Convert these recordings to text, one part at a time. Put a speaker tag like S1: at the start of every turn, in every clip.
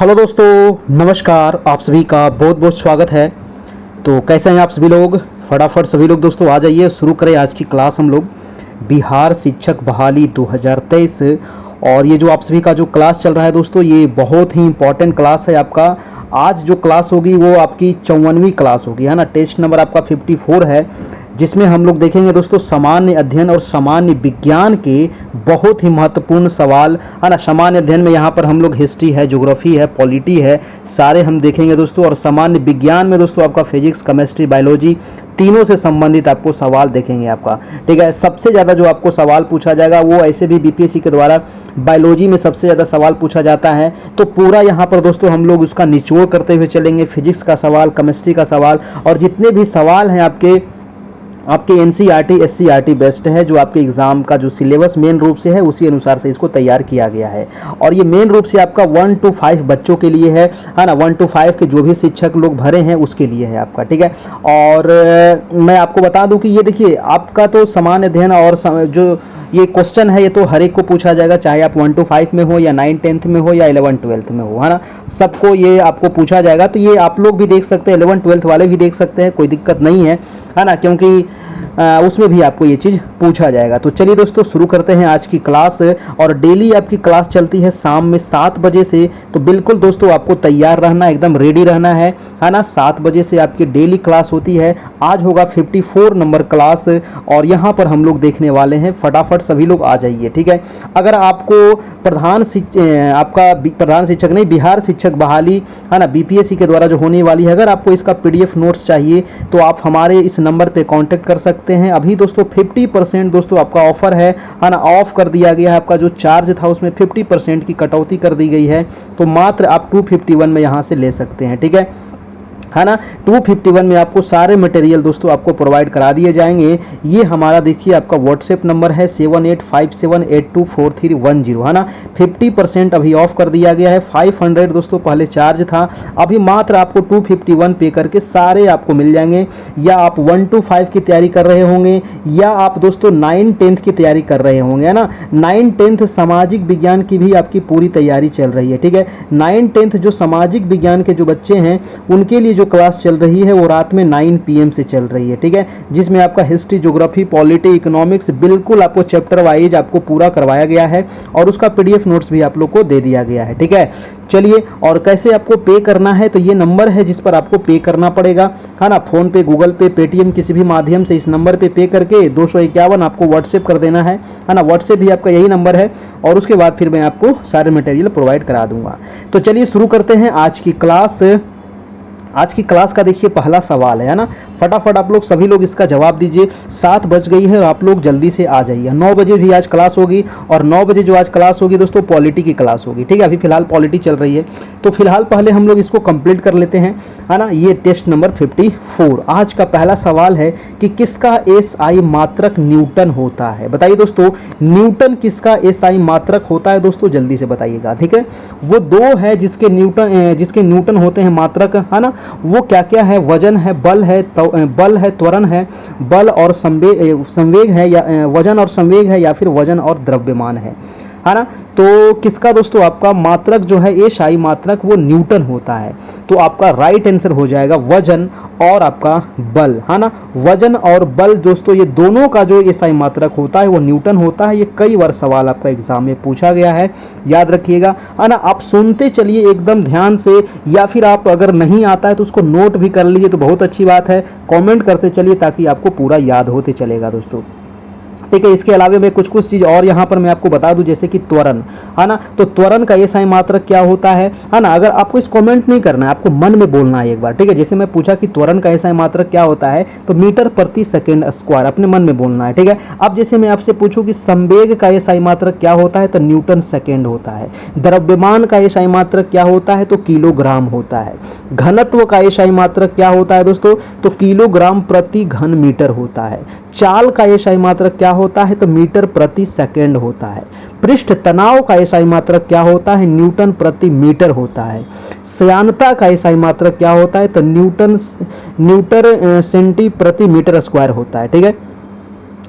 S1: Hello दोस्तों, नमस्कार। आप सभी का बहुत बहुत स्वागत है। तो कैसे हैं आप सभी लोग? फटाफट सभी लोग दोस्तों आ जाइए, शुरू करें आज की क्लास हम लोग बिहार शिक्षक बहाली 2023। और ये जो आप सभी का जो क्लास चल रहा है दोस्तों, ये बहुत ही इंपॉर्टेंट क्लास है आपका। आज जो क्लास होगी वो आपकी 54वीं क्लास होगी, है ना। टेस्ट नंबर आपका 54 है, जिसमें हम लोग देखेंगे दोस्तों सामान्य अध्ययन और सामान्य विज्ञान के बहुत ही महत्वपूर्ण सवाल, है ना। सामान्य अध्ययन में यहाँ पर हम लोग हिस्ट्री है, ज्योग्राफी है, पॉलिटी है, सारे हम देखेंगे दोस्तों। और सामान्य विज्ञान में दोस्तों आपका फिजिक्स, केमिस्ट्री, बायोलॉजी तीनों से संबंधित आपको सवाल देखेंगे आपका, ठीक है। सबसे ज़्यादा जो आपको सवाल पूछा जाएगा वो ऐसे भी बीपीएससी के द्वारा बायोलॉजी में सबसे ज़्यादा सवाल पूछा जाता है। तो पूरा यहाँ पर दोस्तों हम लोग उसका निचोड़ करते हुए चलेंगे। फिजिक्स का सवाल, केमिस्ट्री का सवाल और जितने भी सवाल हैं आपके एनसीईआरटी एससीईआरटी बेस्ड है, जो आपके एग्जाम का जो सिलेबस मेन रूप से है उसी अनुसार से इसको तैयार किया गया है। और ये मेन रूप से आपका 1 to 5 बच्चों के लिए है ना। 1 to 5 के जो भी शिक्षक लोग भरे हैं उसके लिए है आपका, ठीक है। और मैं आपको बता दूं कि ये देखिए आपका तो सामान्य अध्ययन और जो ये क्वेश्चन है ये तो हर एक को पूछा जाएगा, चाहे आप 1 to 5 में हो या 9th 10th में हो या 11th 12th में हो, है ना। सबको ये आपको पूछा जाएगा। तो ये आप लोग भी देख सकते हैं, 11th 12th वाले भी देख सकते हैं, कोई दिक्कत नहीं है ना, क्योंकि उसमें भी आपको ये चीज़ पूछा जाएगा। तो चलिए दोस्तों शुरू करते हैं आज की क्लास। और डेली आपकी क्लास चलती है शाम में 7 बजे से, तो बिल्कुल दोस्तों आपको तैयार रहना, एकदम रेडी रहना है ना। 7 बजे से आपकी डेली क्लास होती है। आज होगा 54 नंबर क्लास और यहाँ पर हम लोग देखने वाले हैं। फटाफट सभी लोग आ जाइए, ठीक है। अगर आपको आपका प्रधान शिक्षक नहीं, बिहार शिक्षक बहाली, है ना, बीपीएससी के द्वारा जो होने वाली है, अगर आपको इसका पीडीएफ नोट्स चाहिए तो आप हमारे इस नंबर पे कांटेक्ट कर सकते हैं। अभी दोस्तों 50% दोस्तों आपका ऑफर है ना, ऑफ कर दिया गया है। आपका जो चार्ज था उसमें 50% की कटौती कर दी गई है, तो मात्र आप 251 में यहाँ से ले सकते हैं, ठीक है ना। 251 में आपको सारे मटेरियल दोस्तों आपको प्रोवाइड करा दिए जाएंगे। ये हमारा देखिए आपका व्हाट्सएप नंबर है 7857824310, है ना। 50% अभी ऑफ कर दिया गया है। 500 दोस्तों पहले चार्ज था, अभी मात्र आपको 251 पे करके सारे आपको मिल जाएंगे। या आप 1 to 5 की तैयारी कर रहे होंगे या आप दोस्तों 9th 10th की तैयारी कर रहे होंगे, है ना। 9th 10th सामाजिक विज्ञान की भी आपकी पूरी तैयारी चल रही है, ठीक है। 9th 10th जो सामाजिक विज्ञान के जो बच्चे हैं उनके लिए जो क्लास चल रही है वो रात में 9 PM से चल रही है, ठीक है। जिसमें आपका हिस्ट्री, ज्योग्राफी, पॉलिटी, इकोनॉमिक्स बिल्कुल आपको चैप्टर वाइज आपको पूरा करवाया गया है और उसका पीडीएफ नोट्स भी आप लोग को दे दिया गया है, ठीक है। चलिए, और कैसे आपको पे करना है, तो ये नंबर है जिस पर आपको पे करना पड़ेगा, है ना। फोन पे, गूगल पे, पेटीएम किसी भी माध्यम से इस नंबर पे करके 251 आपको व्हाट्सएप कर देना है ना। व्हाट्सएप भी आपका यही नंबर है और उसके बाद फिर मैं आपको सारे मटेरियल प्रोवाइड करा दूंगा। तो चलिए शुरू करते हैं आज की क्लास। आज की क्लास का देखिए पहला सवाल है ना। फटाफट आप लोग सभी लोग इसका जवाब दीजिए। 7 बज गई है और आप लोग जल्दी से आ जाइए। 9 बजे भी आज क्लास होगी और 9 बजे जो आज क्लास होगी दोस्तों पॉलिटी की क्लास होगी, ठीक है। अभी फिलहाल पॉलिटी चल रही है, तो फिलहाल पहले हम लोग इसको कंप्लीट कर लेते हैं, है ना। ये टेस्ट नंबर 54। आज का पहला सवाल है कि किसका एसआई मात्रक न्यूटन होता है। बताइए दोस्तों, न्यूटन किसका एसआई मात्रक होता है दोस्तों, जल्दी से बताइएगा, ठीक है। वो दो है जिसके न्यूटन होते हैं मात्रक, है ना। वो क्या क्या है? वजन है, बल है, त्वरण है, बल और संवेग है, या वजन और संवेग है, या फिर वजन और द्रव्यमान है ना। तो किसका दोस्तों आपका मात्रक जो है एसआई मात्रक वो न्यूटन होता है। तो आपका राइट आंसर हो जाएगा वजन और आपका बल, है ना। वजन और बल दोस्तों ये दोनों का जो एसआई मात्रक होता है वो न्यूटन होता है। ये कई बार सवाल आपका एग्जाम में पूछा गया है, याद रखिएगा, है ना। आप सुनते चलिए एकदम ध्यान से, या फिर आप अगर नहीं आता है तो उसको नोट भी कर लीजिए तो बहुत अच्छी बात है। कॉमेंट करते चलिए ताकि आपको पूरा याद होते चलेगा दोस्तों, ठीक है। इसके अलावा मैं कुछ चीज और यहाँ पर मैं आपको बता दूं, जैसे कि त्वरण, है ना। तो त्वरण का एसआई मात्रक क्या होता है ना। अगर आपको इस कमेंट नहीं करना है, आपको मन में बोलना है एक बार, ठीक है। जैसे मैं पूछा कि त्वरण का एसआई मात्रक क्या होता है, तो मीटर प्रति सेकेंड स्क्वायर अपने मन में बोलना है, ठीक है। अब जैसे मैं आपसे पूछूं कि संवेग का एसआई मात्रक क्या होता है, तो न्यूटन सेकेंड होता है। द्रव्यमान का एसआई मात्रक क्या होता है, तो किलोग्राम होता है। घनत्व का एसआई मात्रक क्या होता है दोस्तों, तो किलोग्राम प्रति घन मीटर होता है। चाल का एसआई मात्रक क्या होता है, तो मीटर प्रति सेकंड होता है। पृष्ठ तनाव का एसआई मात्रक क्या होता है, न्यूटन प्रति मीटर होता है। श्यानता का एसआई मात्रक क्या होता है, तो न्यूटन सेंटी प्रति मीटर स्क्वायर होता है, ठीक है।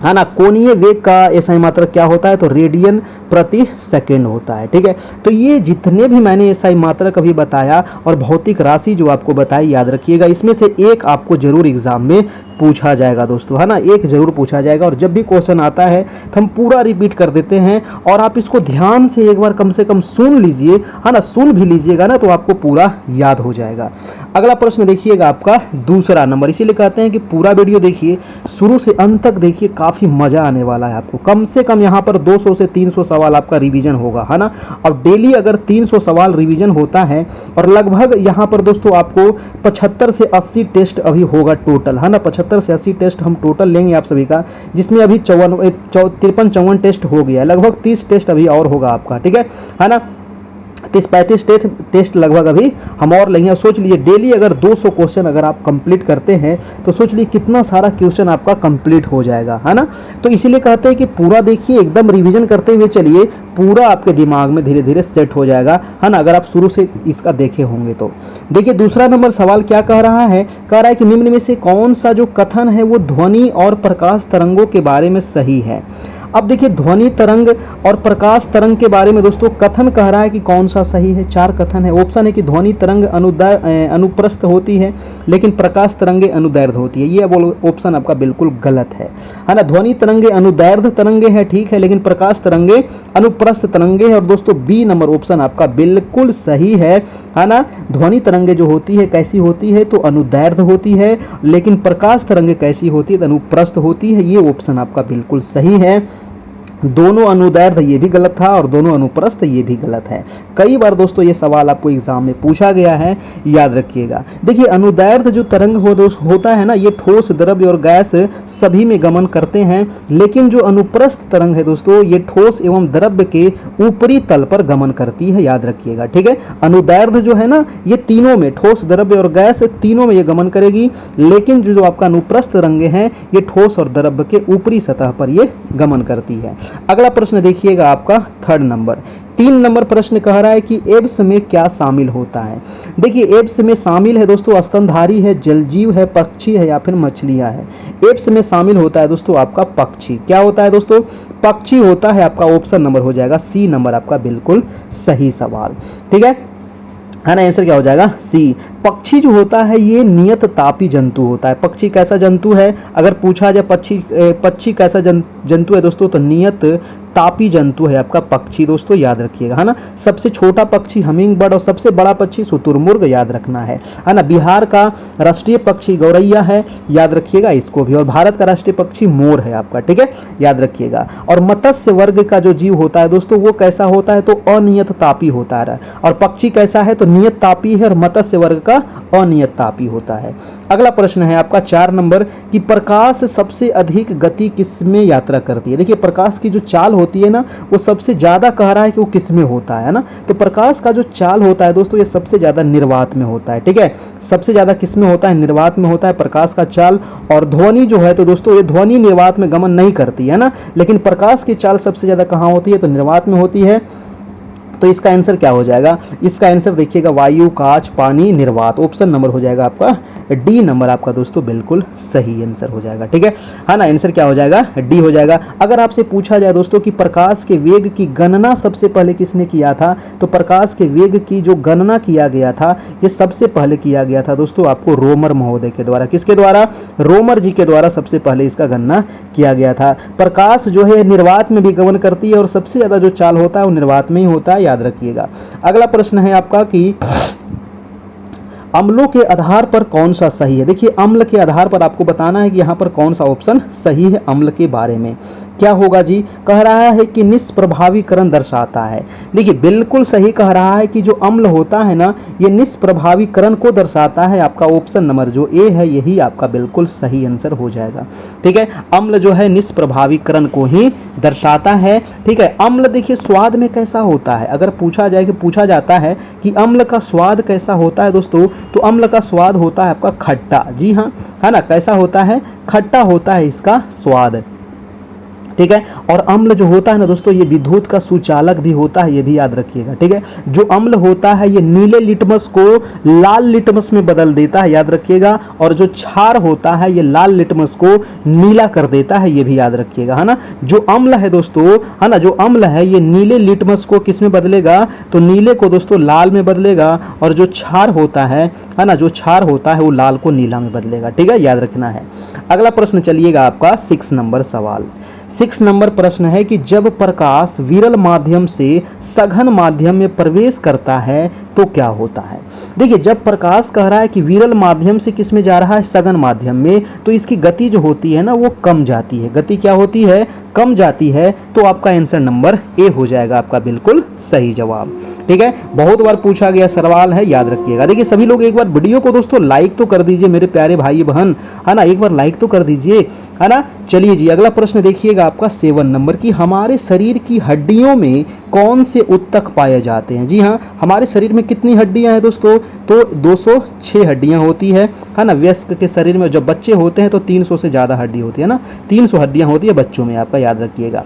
S1: है ना। कोणीय वेग का एसआई मात्रक क्या होता है, तो रेडियन प्रति सेकंड होता है, ठीक है। तो ये जितने भी मैंने एसआई मात्रक अभी बताया और भौतिक राशि जो आपको बताई, याद रखिएगा, इसमें से एक आपको जरूर एग्जाम में पूछा जाएगा दोस्तों, है ना, एक जरूर पूछा जाएगा। और जब भी क्वेश्चन आता है तो हम पूरा रिपीट कर देते हैं, और आप इसको ध्यान से एक बार कम से कम सुन लीजिए, है ना, सुन भी लीजिएगा ना, तो आपको पूरा याद हो जाएगा। अगला प्रश्न देखिएगा आपका दूसरा नंबर, इसीलिए कहते हैं कि पूरा वीडियो देखिए, शुरू से अंत तक देखिए, काफी मजा आने वाला है आपको। कम से कम यहाँ पर 200 से 300 सवाल आपका रिवीजन होगा, है ना। और डेली अगर 300 सवाल रिवीजन होता है, और लगभग यहाँ पर दोस्तों आपको 75 से 80 टेस्ट अभी होगा टोटल, है ना। 75 से 80 टेस्ट हम टोटल लेंगे आप सभी का, जिसमें अभी 53-54 टेस्ट हो गया, लगभग 30 टेस्ट अभी और होगा आपका, ठीक है ना। 30-35 टेस्ट लगभग अभी हम और लेंगे। सोच लीजिए डेली अगर 200 क्वेश्चन अगर आप कंप्लीट करते हैं, तो सोच लीजिए कितना सारा क्वेश्चन आपका कंप्लीट हो जाएगा, है ना। तो इसीलिए कहते हैं कि पूरा देखिए, एकदम रिवीजन करते हुए चलिए, पूरा आपके दिमाग में धीरे धीरे सेट हो जाएगा, है ना, अगर आप शुरू से इसका देखे होंगे तो। देखिए दूसरा नंबर सवाल क्या कह रहा है, कह रहा है कि निम्न में से कौन सा जो कथन है वो ध्वनि और प्रकाश तरंगों के बारे में सही है। अब देखिए ध्वनि तरंग और प्रकाश तरंग के बारे में दोस्तों कथन कह रहा है कि कौन सा सही है। 4 कथन है। ऑप्शन है कि ध्वनि तरंग अनुप्रस्थ होती है, लेकिन प्रकाश तरंगे अनुदैर्ध्य होती है। ये ऑप्शन आपका बिल्कुल गलत है ना। ध्वनि तरंगे अनुदैर्ध्य तरंगे है, ठीक है, लेकिन प्रकाश तरंगे अनुप्रस्थ तरंगे है। और दोस्तों बी नंबर ऑप्शन आपका बिल्कुल सही है ना। ध्वनि तरंगे जो होती है कैसी होती है, तो अनुदैर्ध्य होती है, लेकिन प्रकाश तरंगे कैसी होती है, तो अनुप्रस्थ होती है। ये ऑप्शन आपका बिल्कुल सही है। दोनों अनुदैर्ध्य ये भी गलत था, और दोनों अनुप्रस्थ ये भी गलत है। कई बार दोस्तों ये सवाल आपको एग्जाम में पूछा गया है, याद रखिएगा। देखिए अनुदैर्ध्य जो तरंग होता है ना, ये ठोस, द्रव्य और गैस सभी में गमन करते हैं, लेकिन जो अनुप्रस्थ तरंग है दोस्तों, ये ठोस एवं द्रव्य के ऊपरी तल पर गमन करती है, याद रखिएगा, ठीक है। अनुदैर्ध्य जो है ना, ये तीनों में, ठोस, द्रव्य और गैस तीनों में ये गमन करेगी, लेकिन जो आपका अनुप्रस्थ तरंगे हैं, ये ठोस और द्रव्य के ऊपरी सतह पर ये गमन करती है। अगला प्रश्न देखिएगा आपका थर्ड नंबर। 3 नंबर प्रश्न कह रहा है कि एब्स में क्या शामिल होता है। देखिए एब्स में शामिल है दोस्तों स्तनधारी है, जलजीव है, पक्षी है, या फिर मछलियां है। एब्स में शामिल होता है दोस्तों आपका पक्षी। क्या होता है दोस्तों, पक्षी होता है। आपका ऑप्शन नंबर हो जाएगा सी नंबर आपका बिल्कुल सही सवाल, ठीक है ना। आंसर क्या हो जाएगा सी। पक्षी जो होता है ये नियत तापी जंतु होता है। पक्षी कैसा जंतु है, अगर पूछा जाए पक्षी कैसा जंतु है दोस्तों, तो नियत तापी जंतु है आपका पक्षी दोस्तों, याद रखिएगा, है ना। सबसे छोटा पक्षी हमिंग बर्ड और सबसे बड़ा पक्षी शुतुरमुर्ग, याद रखना है ना। बिहार का राष्ट्रीय पक्षी गौरैया है, याद रखिएगा इसको भी। और भारत का राष्ट्रीय पक्षी मोर है आपका, ठीक है, याद रखिएगा। और मत्स्य वर्ग का जो जीव होता है दोस्तों, वो कैसा होता है, तो अनियत तापी होता है। और पक्षी कैसा है, तो नियत तापी है, और मत्स्य वर्ग का अनियत तापी होता है। अगला प्रश्न है आपका 4 नंबर कि प्रकाश सबसे अधिक गति किसमें यात्रा करती है। देखिए प्रकाश की जो चाल होती है ना, वो सबसे ज्यादा कह रहा है कि वो किसमें होता है ना। तो प्रकाश का जो चाल होता है दोस्तों, ये सबसे ज्यादा निर्वात में होता है, ठीक है। सबसे ज्यादा किसमें होता है, निर्वात में होता है प्रकाश का चाल। और ध्वनि जो है तो दोस्तों ये ध्वनि निर्वात में गमन नहीं करती है ना, लेकिन प्रकाश की चाल सबसे ज्यादा कहां होती है, तो निर्वात में होती है। तो इसका आंसर क्या हो जाएगा, इसका आंसर देखिएगा वायु, कांच, पानी, निर्वात। ऑप्शन नंबर हो जाएगा आपका डी नंबर आपका दोस्तों बिल्कुल सही आंसर हो जाएगा, ठीक है ना। आंसर क्या हो जाएगा, डी हो जाएगा। अगर आपसे पूछा जाए दोस्तों कि प्रकाश के वेग की गणना सबसे पहले किसने किया था, तो प्रकाश के वेग की जो गणना किया गया था, ये सबसे पहले किया गया था दोस्तों आपको रोमर महोदय के द्वारा। किसके द्वारा, रोमर जी के द्वारा सबसे पहले इसका गणना किया गया था। प्रकाश जो है निर्वात में भी गमन करती है, और सबसे ज्यादा जो चाल होता है वो निर्वात में ही होता है, याद रखिएगा। अगला प्रश्न है आपका कि अम्लों के आधार पर कौन सा सही है। देखिए अम्ल के आधार पर आपको बताना है कि यहाँ पर कौन सा ऑप्शन सही है अम्ल के बारे में। क्या होगा जी, कह रहा है कि निष्प्रभावीकरण दर्शाता है। देखिए बिल्कुल सही कह रहा है कि जो अम्ल होता है ना, ये निष्प्रभावीकरण को दर्शाता है। आपका ऑप्शन नंबर जो ए है यही आपका बिल्कुल सही आंसर हो जाएगा, ठीक है। अम्ल जो है निष्प्रभावीकरण को ही दर्शाता है, ठीक है। अम्ल देखिए स्वाद में कैसा होता है, अगर पूछा जाता है कि अम्ल का स्वाद कैसा होता है दोस्तों, तो अम्ल का स्वाद होता है आपका खट्टा। जी हाँ, है ना, कैसा होता है, खट्टा होता है इसका स्वाद, ठीक है। और अम्ल जो होता है ना दोस्तों, ये विद्युत का सुचालक भी होता है, ये भी याद रखिएगा, ठीक है। जो अम्ल होता है ये नीले लिटमस को लाल लिटमस में बदल देता है, याद रखिएगा। और जो क्षार होता है ये लाल लिटमस को नीला कर देता है, ये भी याद रखिएगा, है ना। जो अम्ल है दोस्तों, है ना, जो अम्ल है ये नीले लिटमस को किस में बदलेगा, तो नीले को दोस्तों लाल में बदलेगा। और जो क्षार होता है ना, जो क्षार होता है वो लाल को नीला में बदलेगा, ठीक है, याद रखना है। अगला प्रश्न चलिएगा आपका 6 नंबर सवाल। 6 नंबर प्रश्न है कि जब प्रकाश विरल माध्यम से सघन माध्यम में प्रवेश करता है तो क्या होता है। देखिए, जब प्रकाश कह रहा है कि विरल माध्यम से किस में जा रहा है, सघन माध्यम में, तो इसकी गति जो होती है ना वो कम जाती है। गति क्या होती है, कम जाती है। तो आपका आंसर नंबर ए हो जाएगा, आपका बिल्कुल सही जवाब, ठीक है। बहुत बार पूछा गया सवाल है, याद रखिएगा। देखिए सभी लोग एक बार वीडियो को दोस्तों लाइक तो कर दीजिए मेरे प्यारे भाई बहन, है ना, एक बार लाइक तो कर दीजिए, है ना। चलिए जी, अगला प्रश्न देखिएगा आपका 7 नंबर की, हमारे शरीर की हड्डियों में कौन से उत्तक पाए जाते हैं। जी हाँ, हमारे शरीर में कितनी हड्डियां हैं दोस्तों, तो 206 हड्डियां होती है ना। वयस्क के शरीर में जब बच्चे होते हैं तो 300 से ज्यादा हड्डी होती है ना, 300 हड्डियां होती है बच्चों में, आपका याद रखिएगा।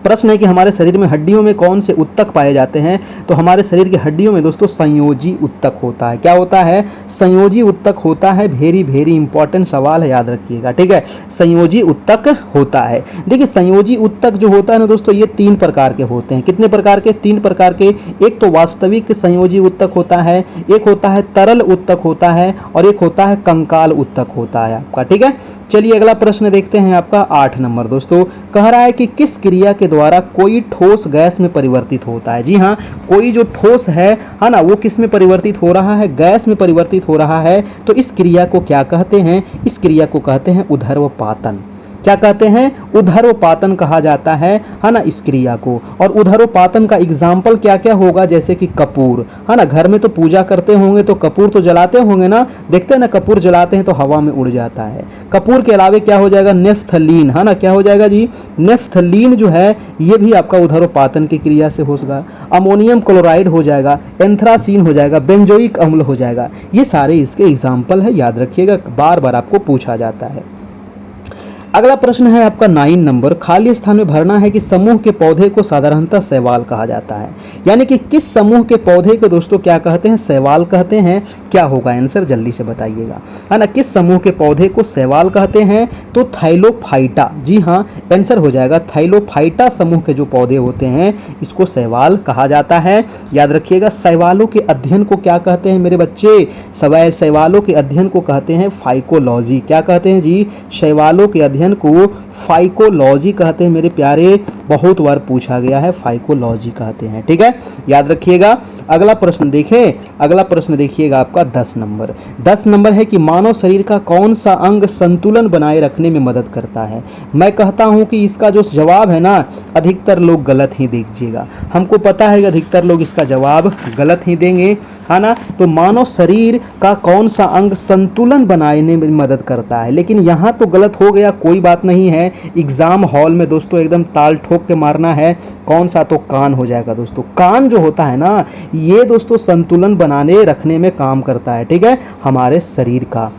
S1: प्रश्न है कि हमारे शरीर में हड्डियों में कौन से उत्तक पाए जाते हैं, तो हमारे शरीर की हड्डियों में दोस्तों संयोजी उत्तक होता है। क्या होता है, संयोजी उत्तक होता है। वेरी वेरी इंपॉर्टेंट सवाल है, याद रखिएगा, ठीक है, संयोजी उत्तक होता है। देखिए संयोजी उत्तक जो होता है ना दोस्तों, ये 3 प्रकार के होते हैं। कितने प्रकार के, 3 प्रकार के। एक तो वास्तविक संयोजी उत्तक होता है, एक होता है तरल उत्तक होता है, और एक होता है कंकाल उत्तक होता है आपका, ठीक है। चलिए अगला प्रश्न देखते हैं आपका 8 नंबर दोस्तों, कह रहा है कि किस क्रिया के द्वारा कोई ठोस गैस में परिवर्तित होता है। जी हाँ, कोई जो ठोस है ना, वो किस में परिवर्तित हो रहा है, गैस में परिवर्तित हो रहा है। तो इस क्रिया को क्या कहते हैं, इस क्रिया को कहते हैं ऊर्ध्वपातन। क्या कहते हैं, ऊर्ध्वपातन कहा जाता है ना, इस क्रिया को। और ऊर्ध्वपातन का एग्जाम्पल क्या क्या होगा, जैसे कि कपूर, है ना, घर में तो पूजा करते होंगे तो कपूर तो जलाते होंगे ना, देखते हैं ना, कपूर जलाते हैं तो हवा में उड़ जाता है। कपूर के अलावे क्या हो जाएगा, नेफ्थलीन, है ना, क्या हो जाएगा जी, नेफ्थलीन जो है ये भी आपका ऊर्ध्वपातन की क्रिया से होगा। अमोनियम क्लोराइड हो जाएगा, एंथ्रासीन हो जाएगा, बेंजोइक अम्ल हो जाएगा। ये सारे इसके एग्जाम्पल है, याद रखिएगा, बार बार आपको पूछा जाता है। अगला प्रश्न है आपका 9 नंबर, खाली स्थान में भरना है कि समूह के पौधे को साधारणतः शैवाल कहा जाता है। यानी कि किस समूह के पौधे को दोस्तों क्या कहते हैं, शैवाल कहते हैं। क्या होगा आंसर, जल्दी से बताइएगा, है ना। किस समूह के पौधे को शैवाल कहते हैं, तो थाइलोफाइटा। जी हाँ, आंसर हो जाएगा थाइलोफाइटा समूह के जो पौधे होते हैं इसको शैवाल कहा जाता है, याद रखिएगा। शैवालों के अध्ययन को क्या कहते हैं मेरे बच्चे, शैवालों के अध्ययन को कहते हैं फाइकोलॉजी। क्या कहते हैं जी, शैवालों के अध्ययन को फाइकोलॉजी कहते हैं मेरे प्यारे, बहुत बार पूछा गया है, फाइकोलॉजी कहते हैं, ठीक है, याद रखिएगा। अगला प्रश्न देखें, अगला प्रश्न देखिएगा आपका 10 नंबर। 10 नंबर है कि मानव शरीर का कौन सा अंग संतुलन बनाए रखने में मदद करता है। मैं कहता हूं कि इसका जो जवाब है ना, अधिकतर लोग गलत ही दीजिएगा। हमको पता है कि अधिकतर लोग इसका जवाब गलत ही देंगे, है ना। तो मानव शरीर का कौन सा अंग संतुलन बनाने में मदद करता है, लेकिन यहां तो गलत हो गया, कोई बात नहीं है। एग्जाम हॉल में दोस्तों एकदम ताल ठोक के मारना है, कौन सा, तो कान हो जाएगा दोस्तों। कान जो होता है ना, ये दोस्तों संतुलन बनाने रखने में काम करता है, ठीक है, हमारे शरीर का,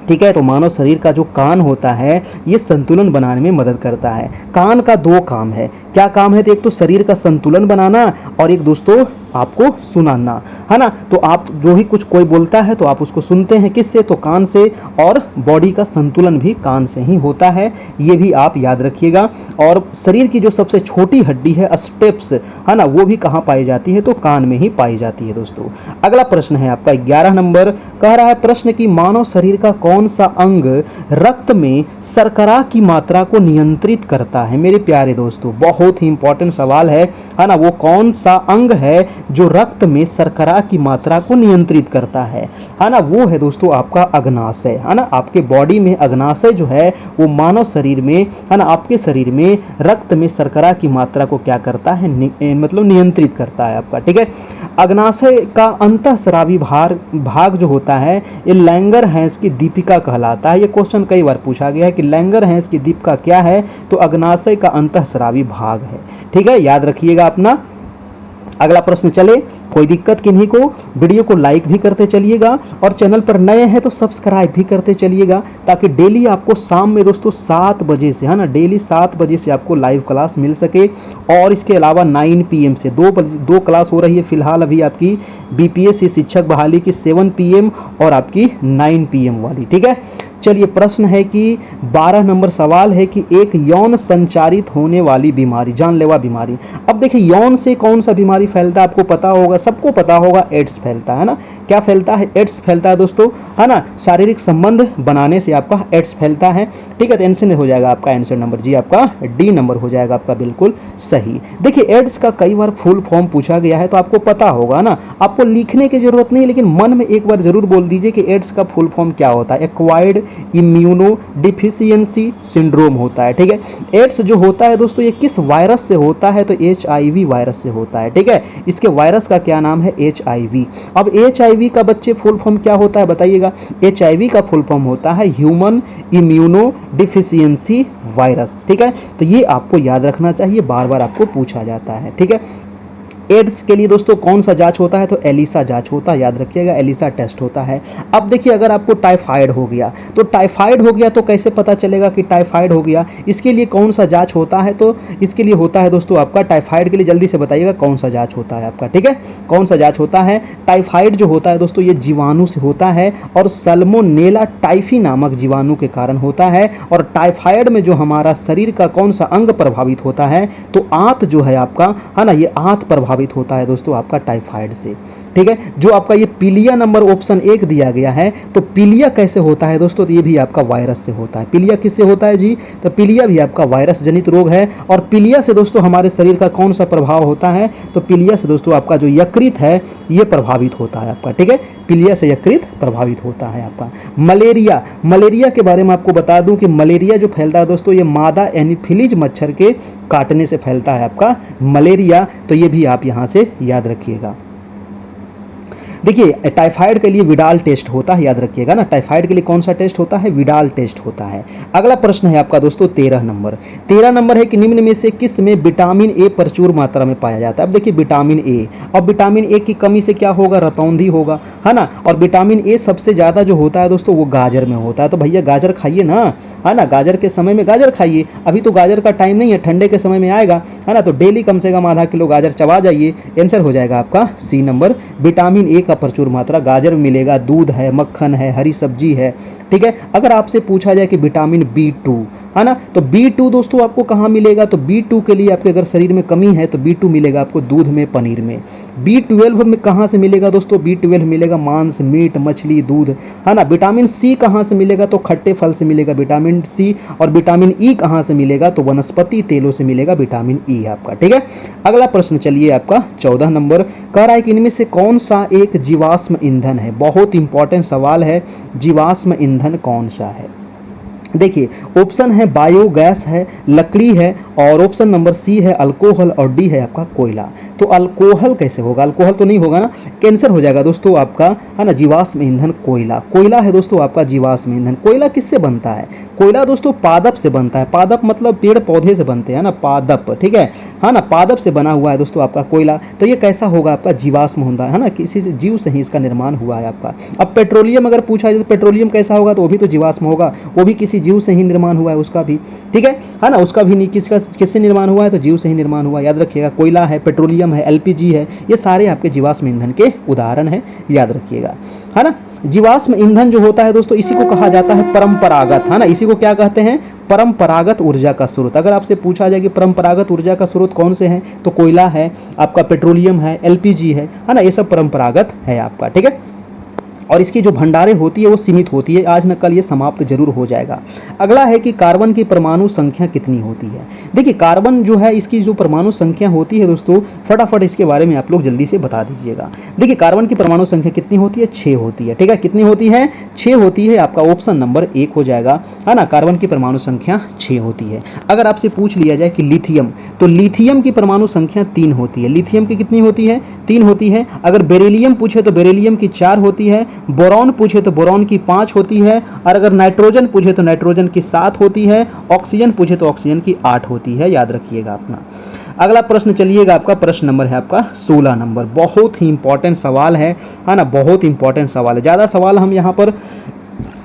S1: ठीक है। तो मानव शरीर का जो कान होता है ये संतुलन बनाने में मदद करता है। कान का 2 काम है, क्या काम है, तो एक तो शरीर का संतुलन बनाना और एक दोस्तों आपको सुनाना, है ना। तो आप जो भी कुछ कोई बोलता है तो आप उसको सुनते हैं, किससे, तो कान से। और बॉडी का संतुलन भी कान से ही होता है, ये भी आप याद रखिएगा। और शरीर की जो सबसे छोटी हड्डी है स्टेप्स, है ना, वो भी कहाँ पाई जाती है, तो कान में ही पाई जाती है दोस्तों। अगला प्रश्न है आपका 11 नंबर, कह रहा है प्रश्न कि मानव शरीर का कौन सा अंग रक्त में शर्करा की मात्रा को नियंत्रित करता है। मेरे प्यारे दोस्तों बहुत ही इंपॉर्टेंट सवाल है ना, वो कौन सा अंग है जो रक्त में शर्करा की मात्रा को नियंत्रित करता है ना, वो है दोस्तों आपका अग्नाशय, है ना। आपके बॉडी में अग्नाशय जो है वो मानव शरीर में, है ना, आपके शरीर में रक्त में शर्करा की मात्रा को क्या करता है, मतलब नियंत्रित करता है आपका, ठीक है। अग्नाशय का अंतःस्रावी भाग जो होता है ये लैंगरहैंस की दीपिका कहलाता है। ये क्वेश्चन कई बार पूछा गया है कि लैंगरहैंस की दीपिका क्या है, तो अग्नाशय का अंतःस्रावी भाग है, ठीक है, याद रखिएगा अपना। अगला प्रश्न चले, कोई दिक्कत किन्हीं को, वीडियो को लाइक भी करते चलिएगा और चैनल पर नए हैं तो सब्सक्राइब भी करते चलिएगा, ताकि डेली आपको शाम में दोस्तों 7 बजे से, है ना, डेली 7 बजे से आपको लाइव क्लास मिल सके। और इसके अलावा 9 PM से 2 क्लास हो रही है फिलहाल अभी आपकी बीपीएससी शिक्षक बहाली की 7 PM और आपकी 9 PM वाली, ठीक है। चलिए प्रश्न है कि 12 नंबर सवाल है कि एक यौन संचारित होने वाली बीमारी, जानलेवा बीमारी। अब देखिए यौन से कौन सा बीमारी फैलता है आपको पता होगा, सबको पता होगा, एड्स फैलता है ना। क्या फैलता है? एड्स फैलता है दोस्तों, है ना। शारीरिक संबंध बनाने से आपका एड्स फैलता है, ठीक है। तो आंसर हो जाएगा आपका आंसर नंबर जी, आपका डी नंबर हो जाएगा आपका बिल्कुल सही। देखिए एड्स का कई बार फुल फॉर्म पूछा गया है तो आपको पता होगा ना, आपको लिखने की जरूरत नहीं, लेकिन मन में एक बार जरूर बोल दीजिए कि एड्स का फुल फॉर्म क्या होता है। एक्वायर्ड इम्यूनो डिफिशियंसी सिंड्रोम होता है, ठीक है। एड्स जो होता है दोस्तों ये किस वायरस से होता है? तो HIV वायरस से होता है, ठीक है। इसके वायरस का क्या नाम है? HIV। अब HIV का बच्चे फुल फॉर्म क्या होता है बताइएगा? HIV का फुल फॉर्म होता है ह्यूमन इम्यूनो डिफिशियंसी वायरस, ठीक है। तो ये आपको याद रखना चाहिए, बार बार आपको पूछा जाता है, ठीक है। एड्स के लिए दोस्तों कौन सा जांच होता है? तो एलिसा जांच होता है, याद रखिएगा, एलिसा टेस्ट होता है। अब देखिए अगर आपको टाइफाइड हो गया तो टाइफाइड हो गया तो कैसे पता चलेगा कि टाइफाइड हो गया? इसके लिए कौन सा जांच होता है? तो इसके लिए होता है दोस्तों आपका, टाइफाइड के लिए जल्दी से बताइएगा कौन सा जांच होता है आपका, ठीक है। कौन सा जांच होता है? टाइफाइड जो होता है दोस्तों ये जीवाणु से होता है और सल्मोनेला टाइफी नामक जीवाणु के कारण होता है। और टाइफाइड में जो हमारा शरीर का कौन सा अंग प्रभावित होता है? तो आंत जो है आपका, है ना, ये आंत प्रभावित होता है दोस्तों आपका टाइफाइड से, ठीक है। जो आपका ये पीलिया नंबर ऑप्शन 1 दिया गया है, तो पीलिया कैसे होता है दोस्तों? तो ये भी आपका वायरस से होता है। पीलिया किससे होता है जी? तो पीलिया भी आपका वायरस जनित रोग है। और पीलिया से दोस्तों हमारे शरीर का कौन सा प्रभाव होता है? तो पीलिया से दोस्तों आपका जो यकृत है ये प्रभावित होता है आपका, ठीक है। पीलिया से यकृत प्रभावित होता है आपका। मलेरिया, मलेरिया के बारे में आपको बता दूं कि मलेरिया जो फैलता है दोस्तों ये मादा एनीफिलीज मच्छर के काटने से फैलता है आपका मलेरिया। तो ये भी आप यहां से याद रखिएगा। देखिए टाइफाइड के लिए विडाल टेस्ट होता है, याद रखिएगा ना। टाइफाइड के लिए कौन सा टेस्ट होता है? विडाल टेस्ट होता है। अगला प्रश्न है आपका दोस्तों 13 नंबर। 13 नंबर है कि निम्न में से किस में विटामिन ए प्रचुर मात्रा में पाया जाता है? अब देखिए विटामिन ए, अब विटामिन ए की कमी से क्या होगा? रतौंधी होगा, है ना। और विटामिन ए सबसे ज्यादा जो होता है दोस्तों वो गाजर में होता है। तो भैया गाजर खाइए ना, है ना, गाजर के समय में गाजर खाइए। अभी तो गाजर का टाइम नहीं है, ठंडे के समय में आएगा, है ना। तो डेली कम से कम आधा किलो गाजर चबा जाइए। आंसर हो जाएगा आपका सी नंबर। विटामिन ए का प्रचुर मात्रा गाजर में मिलेगा, दूध है, मक्खन है, हरी सब्जी है, ठीक है। अगर आपसे पूछा जाए कि विटामिन B2, है ना, तो B2 दोस्तों आपको कहाँ मिलेगा? तो B2 के लिए आपके अगर शरीर में कमी है तो B2 मिलेगा आपको दूध में, पनीर में। B12 में कहाँ से मिलेगा दोस्तों? B12 मिलेगा मांस, मीट, मछली, दूध, है ना। विटामिन C कहाँ से मिलेगा? तो खट्टे फल से मिलेगा विटामिन C। और विटामिन E कहाँ से मिलेगा? तो वनस्पति तेलों से मिलेगा विटामिन E आपका, ठीक है। अगला प्रश्न चलिए आपका 14 नंबर। कह रहा है कि इनमें से कौन सा एक जीवाश्म ईंधन है? बहुत इंपॉर्टेंट सवाल है, जीवाश्म ईंधन कौन सा है? देखिए ऑप्शन है बायोगैस है, लकड़ी है, और ऑप्शन नंबर सी है अल्कोहल, और डी है आपका कोयला। तो अल्कोहल कैसे होगा? अल्कोहल तो नहीं होगा ना। कैंसर हो जाएगा दोस्तों आपका, है ना, जीवाश्म ईंधन कोयला। कोयला है दोस्तों आपका जीवाश्म ईंधन। कोयला किससे बनता है? कोयला दोस्तों पादप से बनता है। पादप मतलब पेड़ पौधे से बनते हैं ना, पादप, ठीक है ना। पादप से बना हुआ है दोस्तों आपका कोयला। तो ये कैसा होगा? आपका जीवाश्म होता है ना, किसी जीव से ही इसका निर्माण हुआ है आपका। अब पेट्रोलियम अगर पूछा जाए तो पेट्रोलियम कैसा होगा? तो वो भी तो जीवाश्म होगा, वो भी किसी जीव से ही निर्माण हुआ है उसका भी, ठीक है ना। उसका भी नहीं, किससे निर्माण हुआ है? तो जीव से ही निर्माण हुआ। याद रखिएगा कोयला है, पेट्रोलियम है, LPG है, ये सारे आपके जीवाश्म ईंधन के उदाहरण है, याद रखिएगा, है ना। जीवाश्म ईंधन जो होता है दोस्तों इसी को कहा जाता है परंपरागत, है ना। इसी को क्या कहते हैं? परंपरागत ऊर्जा का स्रोत। अगर आपसे पूछा जाए कि परंपरागत ऊर्जा का स्रोत कौन से हैं, तो कोयला है आपका, पेट्रोलियम है, LPG है ना, ये सब परंपरागत है आपका, ठीक है। और इसकी जो भंडारें होती है वो सीमित होती है, आज न कल ये समाप्त जरूर हो जाएगा। अगला है कि कार्बन की परमाणु संख्या कितनी होती है? देखिए कार्बन जो है इसकी जो परमाणु संख्या होती है दोस्तों, फटाफट इसके बारे में आप लोग जल्दी से बता दीजिएगा। देखिए कार्बन की परमाणु संख्या कितनी होती है? 6 होती है, ठीक है। कितनी होती है? 6 होती है। आपका ऑप्शन नंबर 1 हो जाएगा, है ना। कार्बन की परमाणु संख्या 6 होती है। अगर आपसे पूछ लिया जाए कि लिथियम, तो लिथियम की परमाणु संख्या 3 होती है। लिथियम की कितनी होती है? 3 होती है। अगर बेरिलियम पूछे तो बेरिलियम की 4 होती है। बोरॉन पूछे तो बोरॉन की 5 होती है। और अगर नाइट्रोजन पूछे तो नाइट्रोजन की 7 होती है। ऑक्सीजन पूछे तो ऑक्सीजन की 8 होती है, याद रखिएगा अपना। अगला प्रश्न चलिएगा, आपका प्रश्न नंबर है आपका 16 नंबर। बहुत ही इंपॉर्टेंट सवाल है ना, बहुत इंपॉर्टेंट सवाल है। ज़्यादा सवाल हम यहाँ पर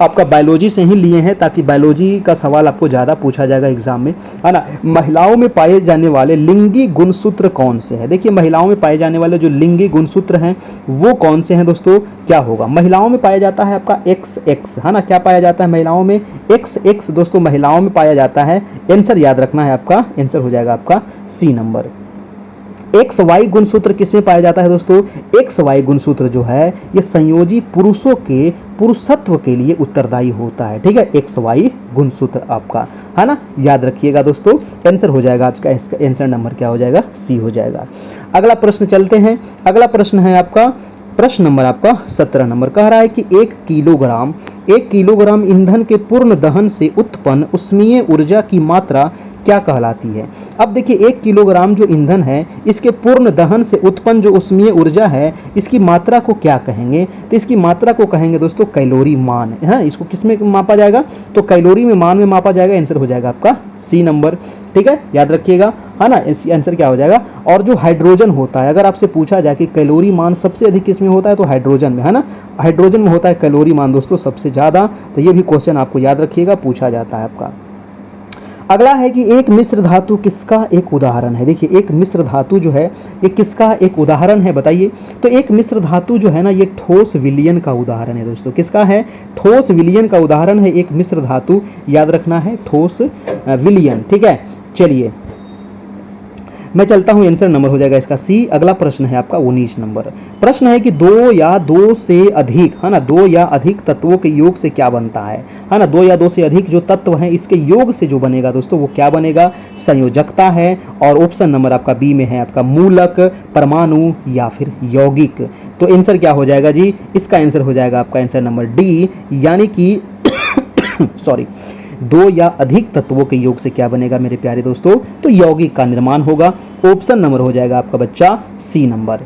S1: आपका बायोलॉजी से ही लिए हैं, ताकि बायोलॉजी का सवाल आपको ज़्यादा पूछा जाएगा एग्जाम में, है ना। महिलाओं में पाए जाने वाले लिंगी गुणसूत्र कौन से हैं? देखिए, महिलाओं में पाए जाने वाले जो लिंगी गुणसूत्र हैं वो कौन से हैं दोस्तों? क्या होगा? महिलाओं में पाया जाता है आपका XX, है ना। क्या पाया जाता है महिलाओं में? XX दोस्तों महिलाओं में पाया जाता है। आंसर याद रखना है आपका, आंसर हो जाएगा आपका C नंबर। XY गुणसूत्र किसमें पाया जाता है दोस्तों? XY गुणसूत्र जो है ये संयोजी पुरुषों के पुरुषत्व के लिए उत्तरदायी होता है, ठीक है। XY गुणसूत्र आपका, है ना, याद रखिएगा दोस्तों। आंसर हो जाएगा आपका, इसका आंसर नंबर क्या हो जाएगा? C हो जाएगा। अगला प्रश्न चलते हैं। अगला प्रश्न है आपका प्रश्न नंबर आपका 17 नंबर। कह रहा है कि 1 किलोग्राम ईंधन के पूर्ण दहन से उत्पन्न उष्मीय ऊर्जा की मात्रा क्या कहलाती है? अब देखिए, 1 किलोग्राम जो ईंधन है इसके पूर्ण दहन से उत्पन्न जो उष्मीय ऊर्जा है इसकी मात्रा को क्या कहेंगे? तो इसकी मात्रा को कहेंगे दोस्तों कैलोरी मान, है। इसको किसमें मापा जाएगा? तो कैलोरी में, मान में मापा जाएगा। आंसर हो जाएगा आपका C नंबर, ठीक है, याद रखिएगा, है ना। इस आंसर क्या हो जाएगा? और जो हाइड्रोजन होता है, अगर आपसे पूछा जाए कि कैलोरी मान सबसे अधिक किसमें होता है, तो हाइड्रोजन में, है ना। हाइड्रोजन में होता है कैलोरी मान दोस्तों सबसे ज्यादा। तो ये भी क्वेश्चन आपको याद रखिएगा, पूछा जाता है आपका। अगला है कि एक मिश्र धातु किसका एक उदाहरण है? देखिए, एक मिश्र धातु जो है ये किसका एक उदाहरण है बताइए? तो एक मिश्र धातु जो है ना ये ठोस विलयन का उदाहरण है दोस्तों। किसका है? ठोस विलयन का उदाहरण है एक मिश्र धातु, याद रखना है, ठोस विलयन, ठीक है। चलिए मैं चलता हूं, आंसर नंबर हो जाएगा इसका C। अगला प्रश्न है आपका 19 नंबर। प्रश्न है कि 2 या 2 से अधिक, है ना, 2 या अधिक तत्वों के योग से क्या बनता है ना। 2 या 2 से अधिक जो तत्व हैं इसके योग से जो बनेगा दोस्तों वो क्या बनेगा? संयोजकता है। और ऑप्शन नंबर आपका B में है आपका मूलक, परमाणु या फिर यौगिक। तो आंसर क्या हो जाएगा जी? इसका आंसर हो जाएगा आपका आंसर नंबर D, यानी कि सॉरी 2 या अधिक तत्वों के योग से क्या बनेगा मेरे प्यारे दोस्तों? तो यौगिक का निर्माण होगा। ऑप्शन नंबर हो जाएगा आपका बच्चा C नंबर,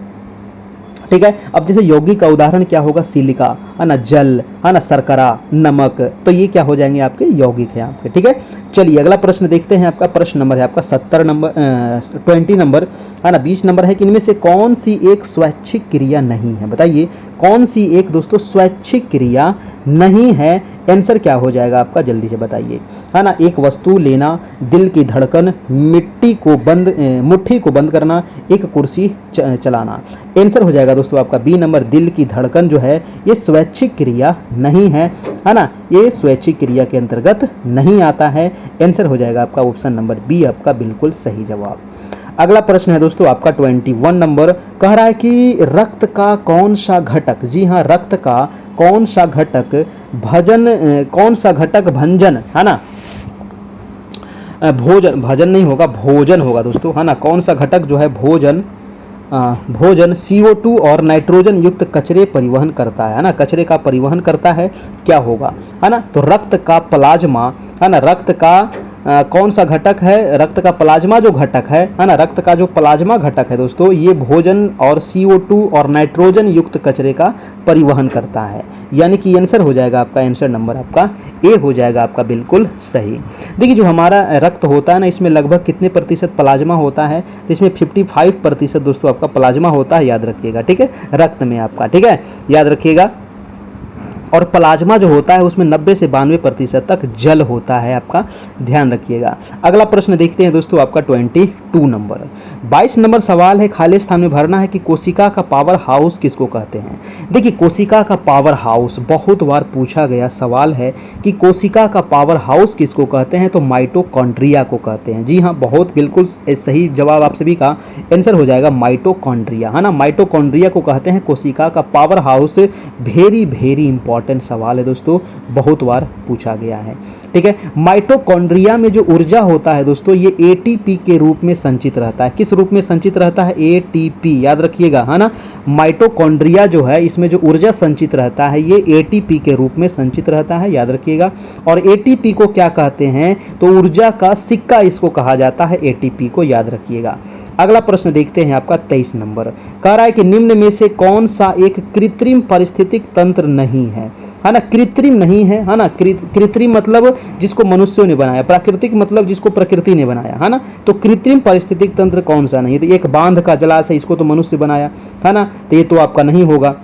S1: ठीक है। अब जैसे यौगिक का उदाहरण क्या होगा? सिलिका, है ना, जल, है ना, शर्करा, नमक। तो ये क्या हो जाएंगे? आपके यौगिक है आपके, ठीक है। चलिए अगला प्रश्न देखते हैं। आपका प्रश्न नंबर है आपका 20 नंबर, है ना। 20 नंबर है कि इनमें से कौन सी एक स्वैच्छिक क्रिया नहीं है? बताइए कौन सी एक दोस्तों स्वैच्छिक क्रिया नहीं है? आंसर क्या हो जाएगा आपका? जल्दी से बताइए, है ना। एक वस्तु लेना, दिल की धड़कन, मुट्ठी को बंद करना, एक कुर्सी चलाना। आंसर हो जाएगा दोस्तों आपका B नंबर, दिल की धड़कन जो है ये स्वैच्छिक क्रिया नहीं है ना। ये स्वैच्छिक क्रिया के अंतर्गत नहीं आता है। आंसर हो जाएगा आपका ऑप्शन नंबर B आपका बिल्कुल सही जवाब। अगला प्रश्न है दोस्तों आपका 21 नंबर। कह रहा है कि रक्त का कौन सा घटक, जी हाँ, रक्त का कौन सा घटक भंजन, है ना, भोजन नहीं होगा, भोजन होगा दोस्तों, है ना। कौन सा घटक जो है भोजन CO2 और नाइट्रोजन युक्त कचरे परिवहन करता है ना, कचरे का परिवहन करता है, क्या होगा, है ना। तो रक्त का प्लाज्मा, है ना, रक्त का कौन सा घटक है? रक्त का प्लाज्मा जो घटक है ना, रक्त का जो प्लाज्मा घटक है दोस्तों ये भोजन और CO2 और नाइट्रोजन युक्त कचरे का परिवहन करता है, यानी कि आंसर हो जाएगा आपका, आंसर नंबर आपका A हो जाएगा आपका बिल्कुल सही। देखिए जो हमारा रक्त होता है ना इसमें लगभग कितने प्रतिशत प्लाज्मा होता है? तो इसमें 55% दोस्तों आपका प्लाज्मा होता है, याद रखिएगा, ठीक है, रक्त में आपका, ठीक है, याद रखिएगा। और प्लाज्मा जो होता है उसमें 90 से 92% तक जल होता है आपका, ध्यान रखिएगा। अगला प्रश्न देखते हैं दोस्तों आपका 22 नंबर। 22 नंबर सवाल है, खाली स्थान में भरना है कि कोशिका का पावर हाउस किसको कहते हैं? देखिए कोशिका का पावर हाउस बहुत बार पूछा गया सवाल है कि कोशिका का पावर हाउस किसको कहते हैं? तो माइटोकॉन्ड्रिया को कहते हैं। जी हाँ, बहुत बिल्कुल सही जवाब आप सभी का। आंसर हो जाएगा माइटोकॉन्ड्रिया, है ना, माइटोकॉन्ड्रिया को कहते हैं कोशिका का power house. Very very important सवाल है दोस्तों, बहुत बार पूछा गया है, ठीक है। माइटोकॉन्ड्रिया में जो ऊर्जा होता है दोस्तों ये ATP के रूप में संचित रहता है। किस रूप में संचित रहता है? ATP, याद रखिएगा, है ना। माइटोकॉन्ड्रिया जो है इसमें जो ऊर्जा संचित रहता है ये ATP के रूप में संचित रहता है, याद रखिएगा। और ATP को क्या कहते हैं? तो ऊर्जा का सिक्का इसको कहा जाता है, ATP को, याद रखिएगा। अगला प्रश्न देखते हैं आपका 23 नंबर। कह रहा है कि निम्न में से कौन सा एक कृत्रिम पारिस्थितिक तंत्र नहीं है? है ना, कृत्रिम नहीं है ना। कृत्रिम मतलब जिसको मनुष्यों ने बनाया, प्राकृतिक मतलब जिसको प्रकृति ने बनाया, है ना। तो कृत्रिम पारिस्थितिक तंत्र कौन सा नहीं है, तो एक बांध का जलाशय, इसको तो मनुष्य बनाया, है ना, तो ये तो आपका नहीं होगा।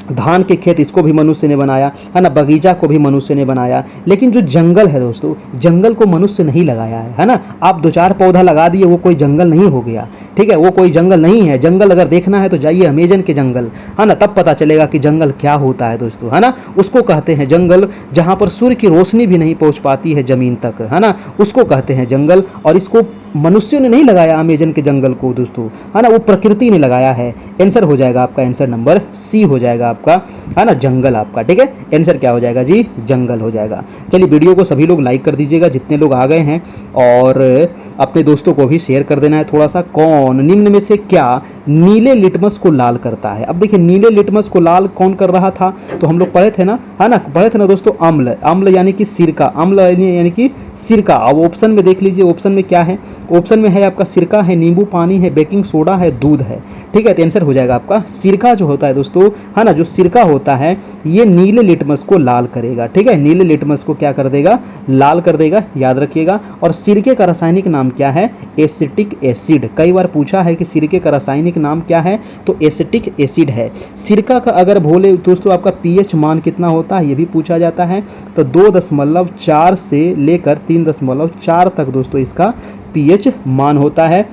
S1: धान के खेत, इसको भी मनुष्य ने बनाया, है ना। बगीचा को भी मनुष्य ने बनाया। लेकिन जो जंगल है दोस्तों, जंगल को मनुष्य नहीं लगाया है ना। आप 2-4 पौधा लगा दिए, वो कोई जंगल नहीं हो गया, ठीक है, वो कोई जंगल नहीं है। जंगल अगर देखना है तो जाइए अमेजन के जंगल, है ना, तब पता चलेगा कि जंगल क्या होता है दोस्तों, है ना। उसको कहते हैं जंगल, जहां पर सूर्य की रोशनी भी नहीं पहुंच पाती है जमीन तक, है ना, उसको कहते हैं जंगल। और इसको मनुष्यों ने नहीं लगाया अमेजन के जंगल को दोस्तों, है ना, वो प्रकृति ने लगाया है। आंसर हो जाएगा आपका, आंसर नंबर सी हो जाएगा आपका, है ना, जंगल आपका, ठीक है। आंसर क्या हो जाएगा जी, जंगल हो जाएगा। चलिए वीडियो को सभी लोग लाइक कर दीजिएगा जितने लोग आ गए हैं, और अपने दोस्तों को भी शेयर कर देना है थोड़ा सा। कौन निम्न में से क्या नीले लिटमस को लाल करता है? अब देखिए नीले लिटमस को लाल कौन कर रहा था, तो हम लोग पढ़े थे ना, है ना, पढ़े थे ना दोस्तों, अम्ल। अम्ल यानी कि सिरका, अम्ल यानी कि सिरका। अब ऑप्शन में देख लीजिए, ऑप्शन में क्या है, ऑप्शन में है आपका सिरका है, नींबू पानी है, बेकिंग सोडा है, दूध है, ठीक है। तो आंसर हो जाएगा आपका सिरका जो होता है दोस्तों, है ना, जो सिरका होता है ये नीले लिटमस को लाल करेगा, ठीक है। नीले लिटमस को क्या कर देगा, लाल कर देगा, याद रखिएगा। और सिरके का रासायनिक नाम क्या है, एसिटिक एसिड। कई बार पूछा है कि सिरके का रासायनिक नाम क्या है, तो एसिटिक एसिड है। सिरका का अगर बोले दोस्तों आपका पीएच मान कितना होता है, ये भी पूछा जाता है। तो 2.4 से लेकर 3.4 तक दोस्तों इसका पीएच मान होता है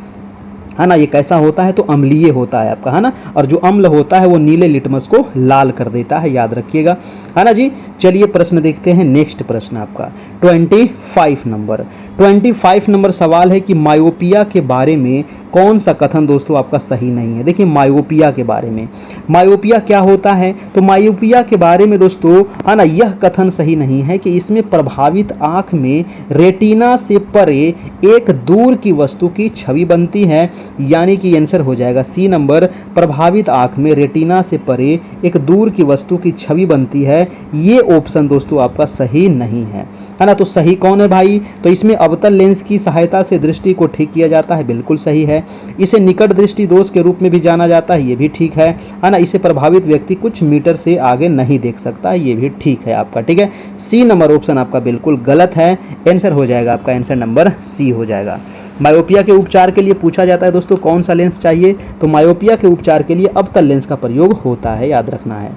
S1: ना। ये कैसा होता है, तो अम्लीय होता है आपका, है ना। और जो अम्ल होता है वो नीले लिटमस को लाल कर देता है, याद रखिएगा, है ना जी। चलिए प्रश्न देखते हैं, नेक्स्ट प्रश्न आपका 25 नंबर। 25 नंबर सवाल है कि मायोपिया के बारे में कौन सा कथन दोस्तों आपका सही नहीं है। देखिए मायोपिया के बारे में, मायोपिया क्या होता है, तो मायोपिया के बारे में दोस्तों, है ना, यह कथन सही नहीं है कि इसमें प्रभावित आंख में रेटिना से परे एक दूर की वस्तु की छवि बनती है, यानी कि आंसर हो जाएगा सी नंबर, प्रभावित आंख में रेटिना से परे एक दूर की वस्तु की छवि बनती है। ये ऑप्शन दोस्तों आपका सही नहीं है ना। तो सही कौन है भाई, तो इसमें अवतल लेंस की सहायता से दृष्टि को ठीक किया जाता है, बिल्कुल सही है। इसे निकट दृष्टि दोष के रूप में भी जाना जाता है, ये भी ठीक है ना। इसे प्रभावित व्यक्ति कुछ मीटर से आगे नहीं देख सकता, ये भी ठीक है आपका, ठीक है। सी नंबर ऑप्शन आपका बिल्कुल गलत है, आंसर हो जाएगा आपका, आंसर नंबर सी हो जाएगा। मायोपिया के उपचार के लिए पूछा जाता है दोस्तों कौन सा लेंस चाहिए, तो मायोपिया के उपचार के लिए अवतल लेंस का प्रयोग होता है, याद रखना है,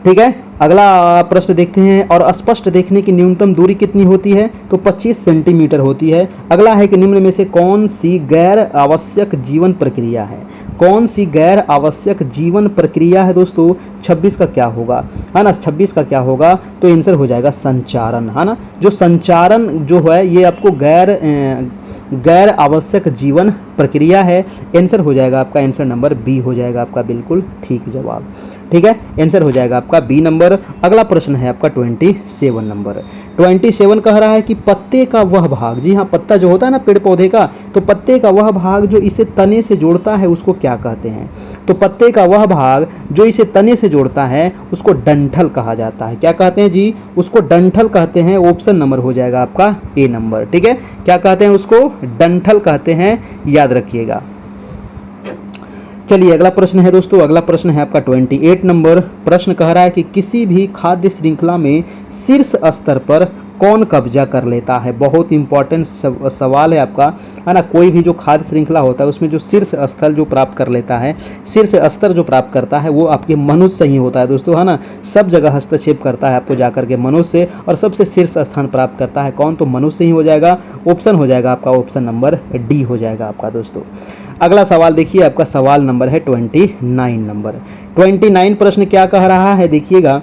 S1: ठीक है। अगला प्रश्न देखते हैं, और स्पष्ट देखने की न्यूनतम दूरी कितनी होती है, तो 25 सेंटीमीटर होती है। अगला है कि निम्न में से कौन सी गैर आवश्यक जीवन प्रक्रिया है, कौन सी गैर आवश्यक जीवन प्रक्रिया है दोस्तों, 26 का क्या होगा, है ना, 26 का क्या होगा, तो आंसर हो जाएगा संचारण, है ना। जो संचारण जो है ये आपको गैर आवश्यक जीवन प्रक्रिया है, आंसर हो जाएगा आपका, आंसर नंबर बी हो जाएगा आपका, बिल्कुल ठीक जवाब, ठीक है, आंसर हो जाएगा आपका बी नंबर। अगला प्रश्न है आपका 27 नंबर। 27 कह रहा है कि पत्ते का वह भाग, जी हाँ, पत्ता जो होता है ना पेड़ पौधे का, तो पत्ते का वह भाग जो इसे तने से जोड़ता है उसको क्या कहते हैं, तो पत्ते का वह भाग जो इसे तने से जोड़ता है उसको डंठल कहा जाता है। क्या कहते हैं जी, उसको डंठल कहते हैं, ऑप्शन नंबर हो जाएगा आपका ए नंबर, ठीक है। क्या कहते हैं उसको, डंठल कहते हैं, याद रखिएगा। चलिए अगला प्रश्न है दोस्तों, अगला प्रश्न है आपका 28 नंबर। प्रश्न कह रहा है कि किसी भी खाद्य श्रृंखला में शीर्ष स्तर पर कौन कब्जा कर लेता है। बहुत इंपॉर्टेंट सवाल है आपका, है ना। कोई भी जो खाद्य श्रृंखला होता है उसमें जो शीर्ष स्तर जो प्राप्त कर लेता है, शीर्ष स्तर जो प्राप्त करता है वो आपके मनुष्य ही होता है दोस्तों, है ना। सब जगह हस्तक्षेप करता है आपको जाकर के मनुष्य, और सबसे शीर्ष स्थान प्राप्त करता है कौन, तो मनुष्य ही हो जाएगा। ऑप्शन हो जाएगा आपका, ऑप्शन नंबर डी हो जाएगा आपका दोस्तों। अगला सवाल देखिए, आपका सवाल नंबर है 29 नंबर। 29 प्रश्न क्या कह रहा है, देखिएगा,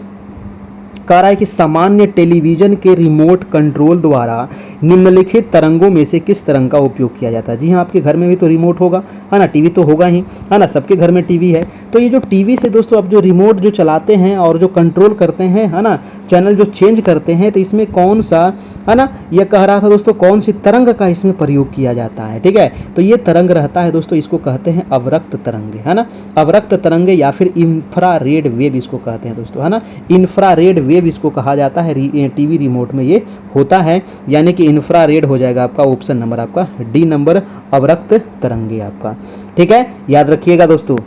S1: कह रहा है कि सामान्य टेलीविजन के रिमोट कंट्रोल द्वारा निम्नलिखित तरंगों में से किस तरंग का उपयोग किया जाता है। जी हाँ, आपके घर में भी तो रिमोट होगा, है ना, टीवी तो होगा ही, है ना, सबके घर में टीवी है। तो ये जो टीवी से दोस्तों आप जो रिमोट जो चलाते हैं और जो कंट्रोल करते हैं, है ना, चैनल जो चेंज करते हैं, तो इसमें कौन सा, है ना, यह कह रहा था दोस्तों कौन सी तरंग का इसमें प्रयोग किया जाता है, ठीक है। तो ये तरंग रहता है दोस्तों, इसको कहते हैं अवरक्त तरंगे, है ना, अवरक्त तरंगे या फिर इंफ्रारेड वेव इसको कहते हैं दोस्तों, है ना। इंफ्रारेड वेव इसको कहा जाता है, टीवी रिमोट में ये होता है, यानी कि इंफ्रारेड हो जाएगा आपका, ऑप्शन नंबर आपका डी नंबर, अवरक्त तरंगे आपका, ठीक है, याद रखिएगा दोस्तों।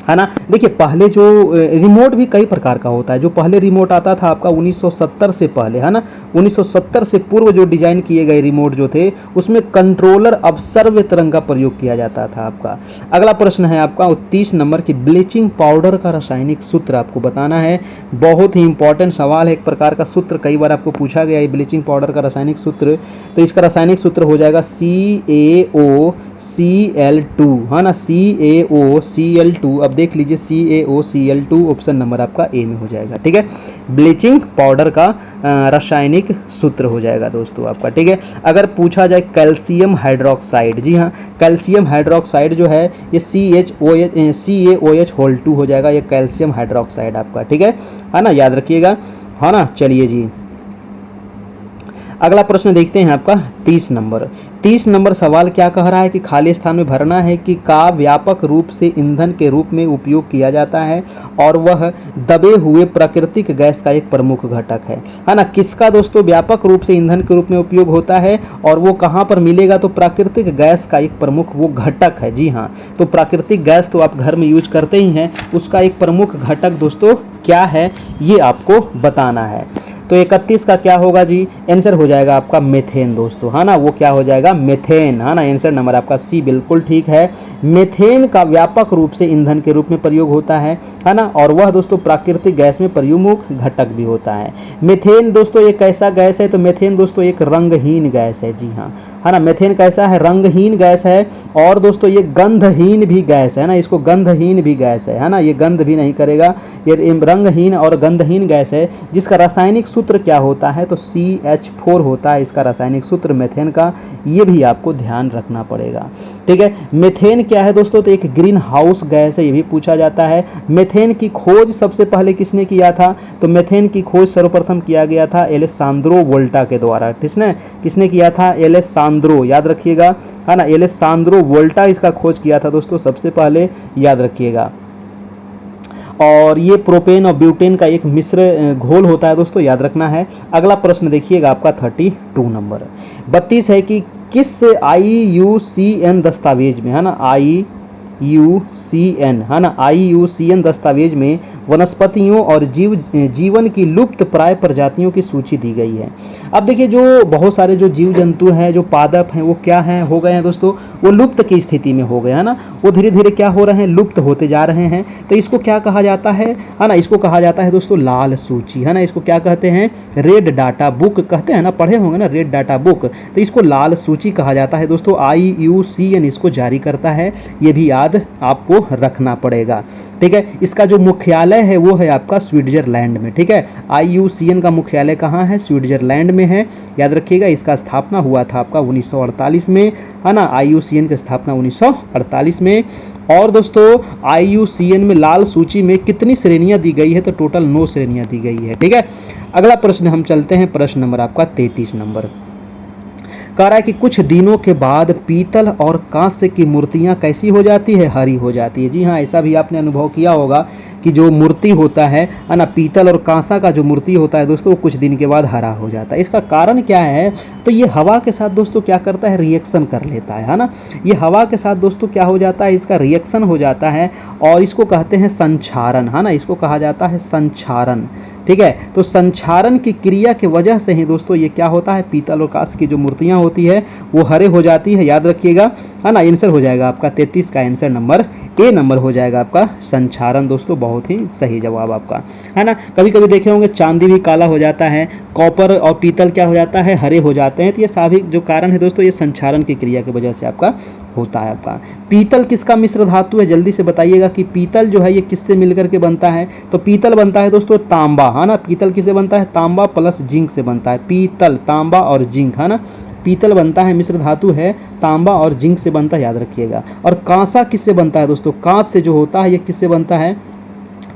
S1: है ना। देखिए पहले जो रिमोट भी कई प्रकार का होता है। जो पहले रिमोट आता था आपका 1970 से पहले, है ना, 1970 से पूर्व जो डिजाइन किए गए रिमोट जो थे उसमें कंट्रोलर अपसर्व्य तरंग का प्रयोग किया जाता था आपका। अगला प्रश्न है आपका 30 नंबर की ब्लीचिंग पाउडर का रासायनिक सूत्र आपको बताना है। बहुत ही इंपॉर्टेंट सवाल है, एक प्रकार का सूत्र कई बार आपको पूछा गया है ब्लीचिंग पाउडर का रासायनिक सूत्र। तो इसका रासायनिक सूत्र हो जाएगा CaOCl2, है ना, CaOCl2। अब देख लीजिए CaOCl2 ऑप्शन नंबर आपका ए में हो जाएगा, ठीक है। ब्लीचिंग पाउडर का रासायनिक सूत्र हो जाएगा दोस्तों आपका, ठीक है। अगर पूछा जाए कैल्शियम हाइड्रोक्साइड, जी हाँ, कैल्शियम हाइड्रोक्साइड जो है ये CaOH2 हो जाएगा, ये कैल्शियम हाइड्रोक्साइड आपका, ठीक है ना, याद रखिएगा, है ना। चलिए जी अगला प्रश्न देखते हैं आपका 30 नंबर। 30 नंबर सवाल क्या कह रहा है कि खाली स्थान में भरना है कि का व्यापक रूप से ईंधन के रूप में उपयोग किया जाता है और वह दबे हुए प्राकृतिक गैस का एक प्रमुख घटक है ना। किसका दोस्तों व्यापक रूप से ईंधन के रूप में उपयोग होता है और वो कहाँ पर मिलेगा, तो प्राकृतिक गैस का एक प्रमुख वो घटक है, जी हाँ। तो प्राकृतिक गैस तो आप घर में यूज करते ही हैं, उसका एक प्रमुख घटक दोस्तों क्या है ये आपको बताना है। तो 31 का क्या होगा जी, आंसर हो जाएगा आपका मेथेन दोस्तों, है ना, वो क्या हो जाएगा मेथेन, है ना। आंसर नंबर आपका सी बिल्कुल ठीक है। मेथेन का व्यापक रूप से ईंधन के रूप में प्रयोग होता है ना, और वह दोस्तों प्राकृतिक गैस में प्रमुख घटक भी होता है। मेथेन दोस्तों एक कैसा गैस है, तो मेथेन दोस्तों एक रंगहीन गैस है, जी हाँ, है ना। मेथेन कैसा है, रंगहीन गैस है, और दोस्तों ये गंधहीन भी गैस है ना, इसको गंधहीन भी गैस है ना, ये गंध भी नहीं करेगा, ये रंगहीन और गंधहीन गैस है। जिसका रासायनिक सूत्र क्या होता है, तो CH4 होता है इसका रासायनिक सूत्र मेथेन का, ये भी आपको ध्यान रखना पड़ेगा, ठीक है। मेथेन क्या है दोस्तों, तो एक ग्रीन हाउस गैस है, ये भी पूछा जाता है। मेथेन की खोज सबसे पहले किसने किया था, तो मेथेन की खोज सर्वप्रथम किया गया था एलेसांद्रो वोल्टा के द्वारा, किसने किया था, एलेसांद्रो, याद रखिएगा, है ना, एलेसांद्रो वोल्टा इसका खोज किया था दोस्तों सबसे पहले, याद रखिएगा। और ये प्रोपेन और ब्यूटेन का एक मिश्र घोल होता है दोस्तों, याद रखना है। अगला प्रश्न देखिएगा आपका 32 नंबर 32 है कि किस IUCN दस्तावेज में, है ना, IUCN, है ना, IUCN दस्तावेज में वनस्पतियों और जीवन की लुप्त प्राय प्रजातियों की सूची दी गई है। अब देखिए जो बहुत सारे जो जीव जंतु हैं, जो पादप हैं, वो क्या हैं, हो गए हैं दोस्तों, वो लुप्त की स्थिति में हो गए, है ना, वो धीरे धीरे क्या हो रहे हैं, लुप्त होते जा रहे हैं। तो इसको क्या कहा जाता है ना, इसको कहा जाता है दोस्तों लाल सूची, है ना, इसको क्या कहते हैं, रेड डाटा बुक कहते हैं ना, पढ़े होंगे ना रेड डाटा बुक, तो इसको लाल सूची कहा जाता है दोस्तों। IUCN इसको जारी करता है, ये भी याद आपको रखना पड़ेगा, ठीक है। इसका जो मुख्यालय है वो है आपका स्विट्जरलैंड में, ठीक है। IUCN का मुख्यालय कहाँ है, स्विट्जरलैंड में है, याद रखिएगा। इसका स्थापना हुआ था आपका 1948 में, है ना, IUCN की स्थापना 1948 में। और दोस्तों IUCN में लाल सूची में कितनी श्रेणियां दी गई है, तो टोटल 9 श्रेणियां दी गई है, ठीक है। अगला प्रश्न हम चलते हैं, प्रश्न नंबर आपका 33 नंबर कह रहा है कि कुछ दिनों के बाद पीतल और कांस्य की मूर्तियां कैसी हो जाती है, हरी हो जाती है। जी हाँ, ऐसा भी आपने अनुभव किया होगा कि जो मूर्ति होता है ना, पीतल और कांसा का जो मूर्ति होता है दोस्तों, वो कुछ दिन के बाद हरा हो जाता है। इसका कारण क्या है, तो ये हवा के साथ दोस्तों क्या करता है, रिएक्शन कर लेता है ना। ये हवा के साथ दोस्तों क्या हो जाता है, इसका रिएक्शन हो जाता है, और इसको कहते हैं संक्षारण, है ना, इसको कहा जाता है संक्षारण, ठीक है। तो संक्षारण की क्रिया की वजह से ही दोस्तों ये क्या होता है, पीतल और कांस्य की जो मूर्तियां होती है वो हरे हो जाती है, याद रखिएगा, है ना। आंसर हो जाएगा आपका 33 का आंसर नंबर ए नंबर हो जाएगा आपका संक्षारण दोस्तों, बहुत ही सही जवाब आपका, है ना। कभी कभी देखे होंगे चांदी भी काला हो जाता है, कॉपर और पीतल क्या हो जाता है, हरे हो जाते हैं। तो ये सभी जो कारण है दोस्तों, ये संक्षारण की क्रिया की वजह से आपका होता है। आपका पीतल किसका मिश्र धातु है, जल्दी से बताइएगा कि पीतल जो है ये किससे मिलकर के बनता है, तो पीतल बनता है दोस्तों तांबा, है ना। पीतल किससे बनता है, तांबा प्लस जिंक से बनता है, पीतल, तांबा और जिंक, है ना। पीतल बनता है, मिश्र धातु है, तांबा और जिंक से बनता है, याद रखिएगा। और कांसा किससे बनता है दोस्तों, कांस से जो होता है ये किससे बनता है,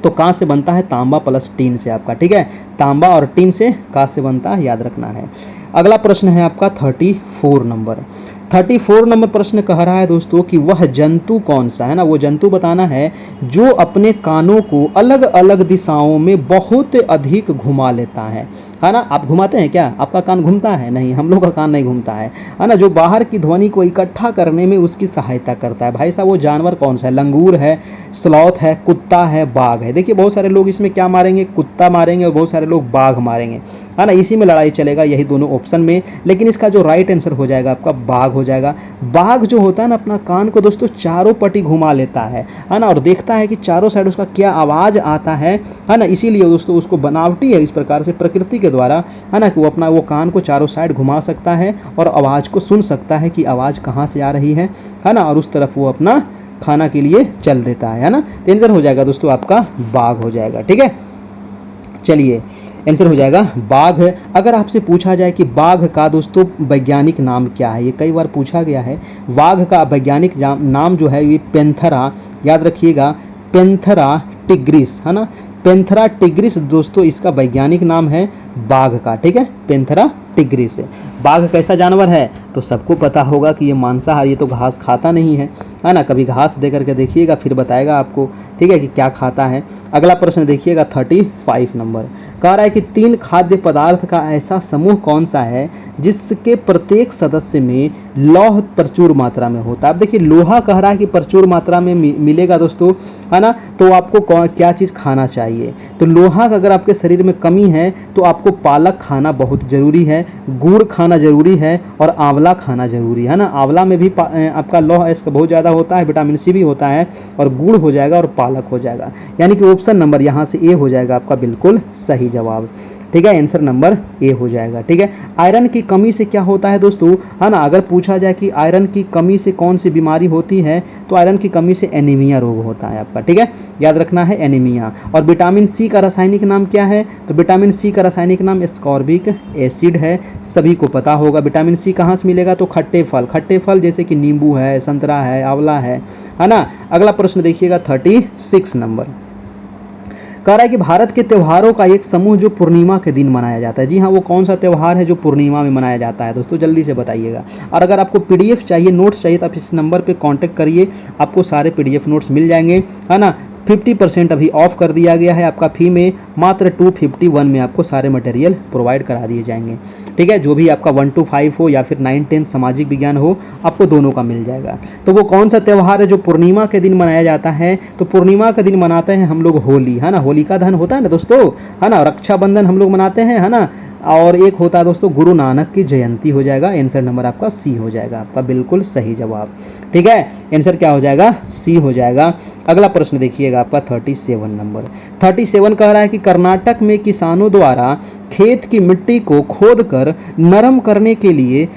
S1: तो कांस से बनता है तांबा प्लस टीन से आपका, ठीक है। तांबा और टीन से कांस से बनता है, याद रखना है। अगला प्रश्न है आपका 34 नंबर 34 नंबर प्रश्न कह रहा है दोस्तों कि वह जंतु कौन सा है ना, वो जंतु बताना है जो अपने कानों को अलग अलग दिशाओं में बहुत अधिक घुमा लेता है है ना। आप घुमाते हैं क्या? आपका कान घूमता है? नहीं, हम लोग का कान नहीं घूमता है ना। जो बाहर की ध्वनि को इकट्ठा करने में उसकी सहायता करता है। भाई साहब वो जानवर कौन सा है? लंगूर है, स्लॉथ है, कुत्ता है, बाघ है। देखिए बहुत सारे लोग इसमें क्या मारेंगे? कुत्ता मारेंगे और बहुत सारे लोग बाघ मारेंगे, है ना। इसी में लड़ाई चलेगा, यही दोनों ऑप्शन में। लेकिन इसका जो राइट आंसर हो जाएगा आपका बाघ हो जाएगा। बाघ जो होता है ना, अपना कान को दोस्तों चारों पट्टी घुमा लेता है ना, और देखता है कि चारों साइड उसका क्या आवाज आता है ना। इसीलिए दोस्तों उसको बनावटी है इस प्रकार से प्रकृति के द्वारा, है ना, कि वो अपना वो कान को चारों साइड घुमा सकता है और आवाज को सुन सकता है कि आवाज कहाँ से आ रही है ना, और उस तरफ वो अपना खाना के लिए चल देता है ना। तो आंसर हो जाएगा दोस्तों आपका बाघ हो जाएगा। ठीक है, चलिए आंसर हो जाएगा बाघ। अगर आपसे पूछा जाए कि बाघ का दोस्तों वैज्ञानिक नाम क्या है, ये कई बार पूछा गया है। बाघ का वैज्ञानिक नाम जो है ये पेंथेरा, याद रखिएगा, पेंथेरा टिग्रिस, है ना। पेंथेरा टिग्रिस दोस्तों इसका वैज्ञानिक नाम है बाघ का। ठीक है, पेंथेरा टिग्रिस। बाघ कैसा जानवर है? तो सबको पता होगा कि ये मांसाहारी, ये तो घास खाता नहीं है ना। कभी घास दे करके देखिएगा, फिर बताएगा आपको, ठीक है, कि क्या खाता है। अगला प्रश्न देखिएगा 35 नंबर, कह रहा है कि 3 खाद्य पदार्थ का ऐसा समूह कौन सा है जिसके प्रत्येक सदस्य में लौह प्रचुर मात्रा में होता है। अब देखिए लोहा कह रहा है कि प्रचुर मात्रा में मिलेगा दोस्तों, है ना। तो आपको क्या चीज़ खाना चाहिए? तो लोहा का अगर आपके शरीर में कमी है तो आपको पालक खाना बहुत जरूरी है, गुड़ खाना जरूरी है और आंवला खाना जरूरी है ना। आंवला में भी आपका लौह इसका बहुत ज़्यादा होता है, विटामिन सी भी होता है, और गुड़ हो जाएगा और पालक हो जाएगा। यानी कि ऑप्शन नंबर यहाँ से ए हो जाएगा आपका बिल्कुल सही जवाब। ठीक है, आंसर नंबर ए हो जाएगा। ठीक है, आयरन की कमी से क्या होता है दोस्तों, है ना। अगर पूछा जाए कि आयरन की कमी से कौन सी बीमारी होती है, तो आयरन की कमी से एनीमिया रोग होता है आपका। ठीक है, याद रखना है एनीमिया। और विटामिन सी का रासायनिक नाम क्या है? तो विटामिन सी का रासायनिक नाम एस्कॉर्बिक एसिड है, सभी को पता होगा। विटामिन सी कहाँ से मिलेगा? तो खट्टे फल जैसे कि नींबू है, संतरा है, आंवला है ना। अगला प्रश्न देखिएगा 36 नंबर, कह रहा है कि भारत के त्योहारों का एक समूह जो पूर्णिमा के दिन मनाया जाता है। जी हाँ, वो कौन सा त्योहार है जो पूर्णिमा में मनाया जाता है दोस्तों? जल्दी से बताइएगा। और अगर आपको पीडीएफ चाहिए, नोट्स चाहिए, तो आप इस नंबर पे कांटेक्ट करिए, आपको सारे पीडीएफ नोट्स मिल जाएंगे, है ना। 50% अभी ऑफ कर दिया गया है आपका फी में, मात्र 251 में आपको सारे मटेरियल प्रोवाइड करा दिए जाएंगे। ठीक है, जो भी आपका 1 to 5 हो या फिर 9-10 सामाजिक विज्ञान हो, आपको दोनों का मिल जाएगा। तो वो कौन सा त्यौहार है जो पूर्णिमा के दिन मनाया जाता है? तो पूर्णिमा के दिन मनाते हैं हम लोग होली, है ना। होलिका दहन होता है ना दोस्तों, है ना। रक्षाबंधन हम लोग मनाते हैं, है ना। और एक होता है दोस्तों गुरु नानक की जयंती हो जाएगा। आंसर नंबर आपका सी हो जाएगा, आपका बिल्कुल सही जवाब। ठीक है, आंसर क्या हो जाएगा? सी हो जाएगा। अगला प्रश्न देखिएगा आपका 37 नंबर। 37 कह रहा है कि कर्नाटक में किसानों द्वारा खेत की मिट्टी को खोदकर नरम करने के लिए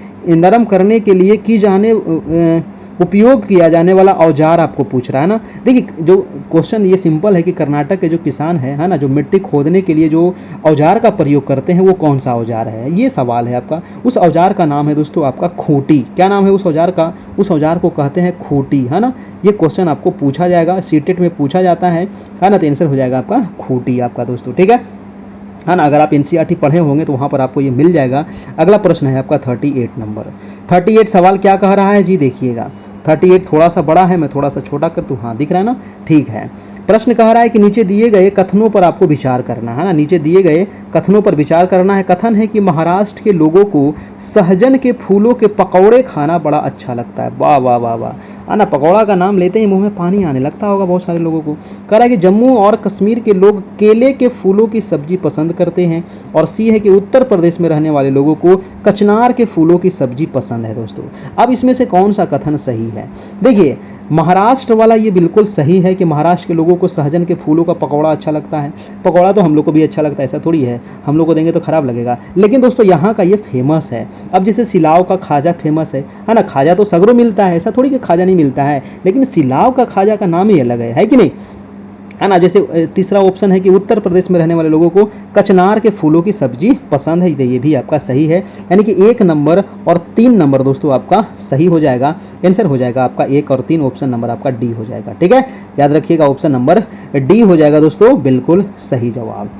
S1: उपयोग किया जाने वाला औजार आपको पूछ रहा है ना। देखिए जो क्वेश्चन ये सिंपल है कि कर्नाटक के जो किसान है ना, जो मिट्टी खोदने के लिए जो औजार का प्रयोग करते हैं वो कौन सा औजार है, ये सवाल है आपका। उस औजार का नाम है दोस्तों आपका खूंटी। क्या नाम है उस औजार का? उस औजार को कहते हैं खूंटी, है ना। ये क्वेश्चन आपको पूछा जाएगा, सीटेट में पूछा जाता है ना। तो आंसर हो जाएगा आपका खूंटी आपका दोस्तों। ठीक है ना। अगर आप एनसीईआरटी पढ़े होंगे तो वहाँ पर आपको ये मिल जाएगा। अगला प्रश्न है आपका 38 नंबर। 38 सवाल क्या कह रहा है जी, देखिएगा। 38 थोड़ा सा बड़ा है, मैं थोड़ा सा छोटा कर दूँ, हाँ दिख रहा है ना, ठीक है। प्रश्न कह रहा है कि नीचे दिए गए कथनों पर आपको विचार करना है ना। नीचे दिए गए कथनों पर विचार करना है। कथन है कि महाराष्ट्र के लोगों को सहजन के फूलों के पकौड़े खाना बड़ा अच्छा लगता है। वाह वाह वाह वाह, है ना। पकौड़ा का नाम लेते ही मुंह में पानी आने लगता होगा बहुत सारे लोगों को। कह रहा है कि जम्मू और कश्मीर के लोग केले के फूलों की सब्जी पसंद करते हैं। और सी है कि उत्तर प्रदेश में रहने वाले लोगों को कचनार के फूलों की सब्जी पसंद है दोस्तों। अब इसमें से कौन सा कथन सही है? देखिए महाराष्ट्र वाला ये बिल्कुल सही है कि महाराष्ट्र के लोगों को सहजन के फूलों का पकौड़ा अच्छा लगता है। पकौड़ा तो हम लोग को भी अच्छा लगता है, ऐसा थोड़ी है हम लोग को देंगे तो खराब लगेगा। लेकिन दोस्तों यहाँ का ये फेमस है। अब जैसे सिलाव का खाजा फेमस है ना। खाजा तो सगरों मिलता है, ऐसा थोड़ी कि खाजा नहीं मिलता है, लेकिन सिलाव का खाजा का नाम ही अलग है कि नहीं, है ना। जैसे तीसरा ऑप्शन है कि उत्तर प्रदेश में रहने वाले लोगों को कचनार के फूलों की सब्जी पसंद है, ये भी आपका सही है। यानी कि 1 नंबर और 3 नंबर दोस्तों आपका सही हो जाएगा। आंसर हो जाएगा आपका 1 और 3, ऑप्शन नंबर आपका डी हो जाएगा। ठीक है, याद रखिएगा ऑप्शन नंबर डी हो जाएगा दोस्तों बिल्कुल सही जवाब।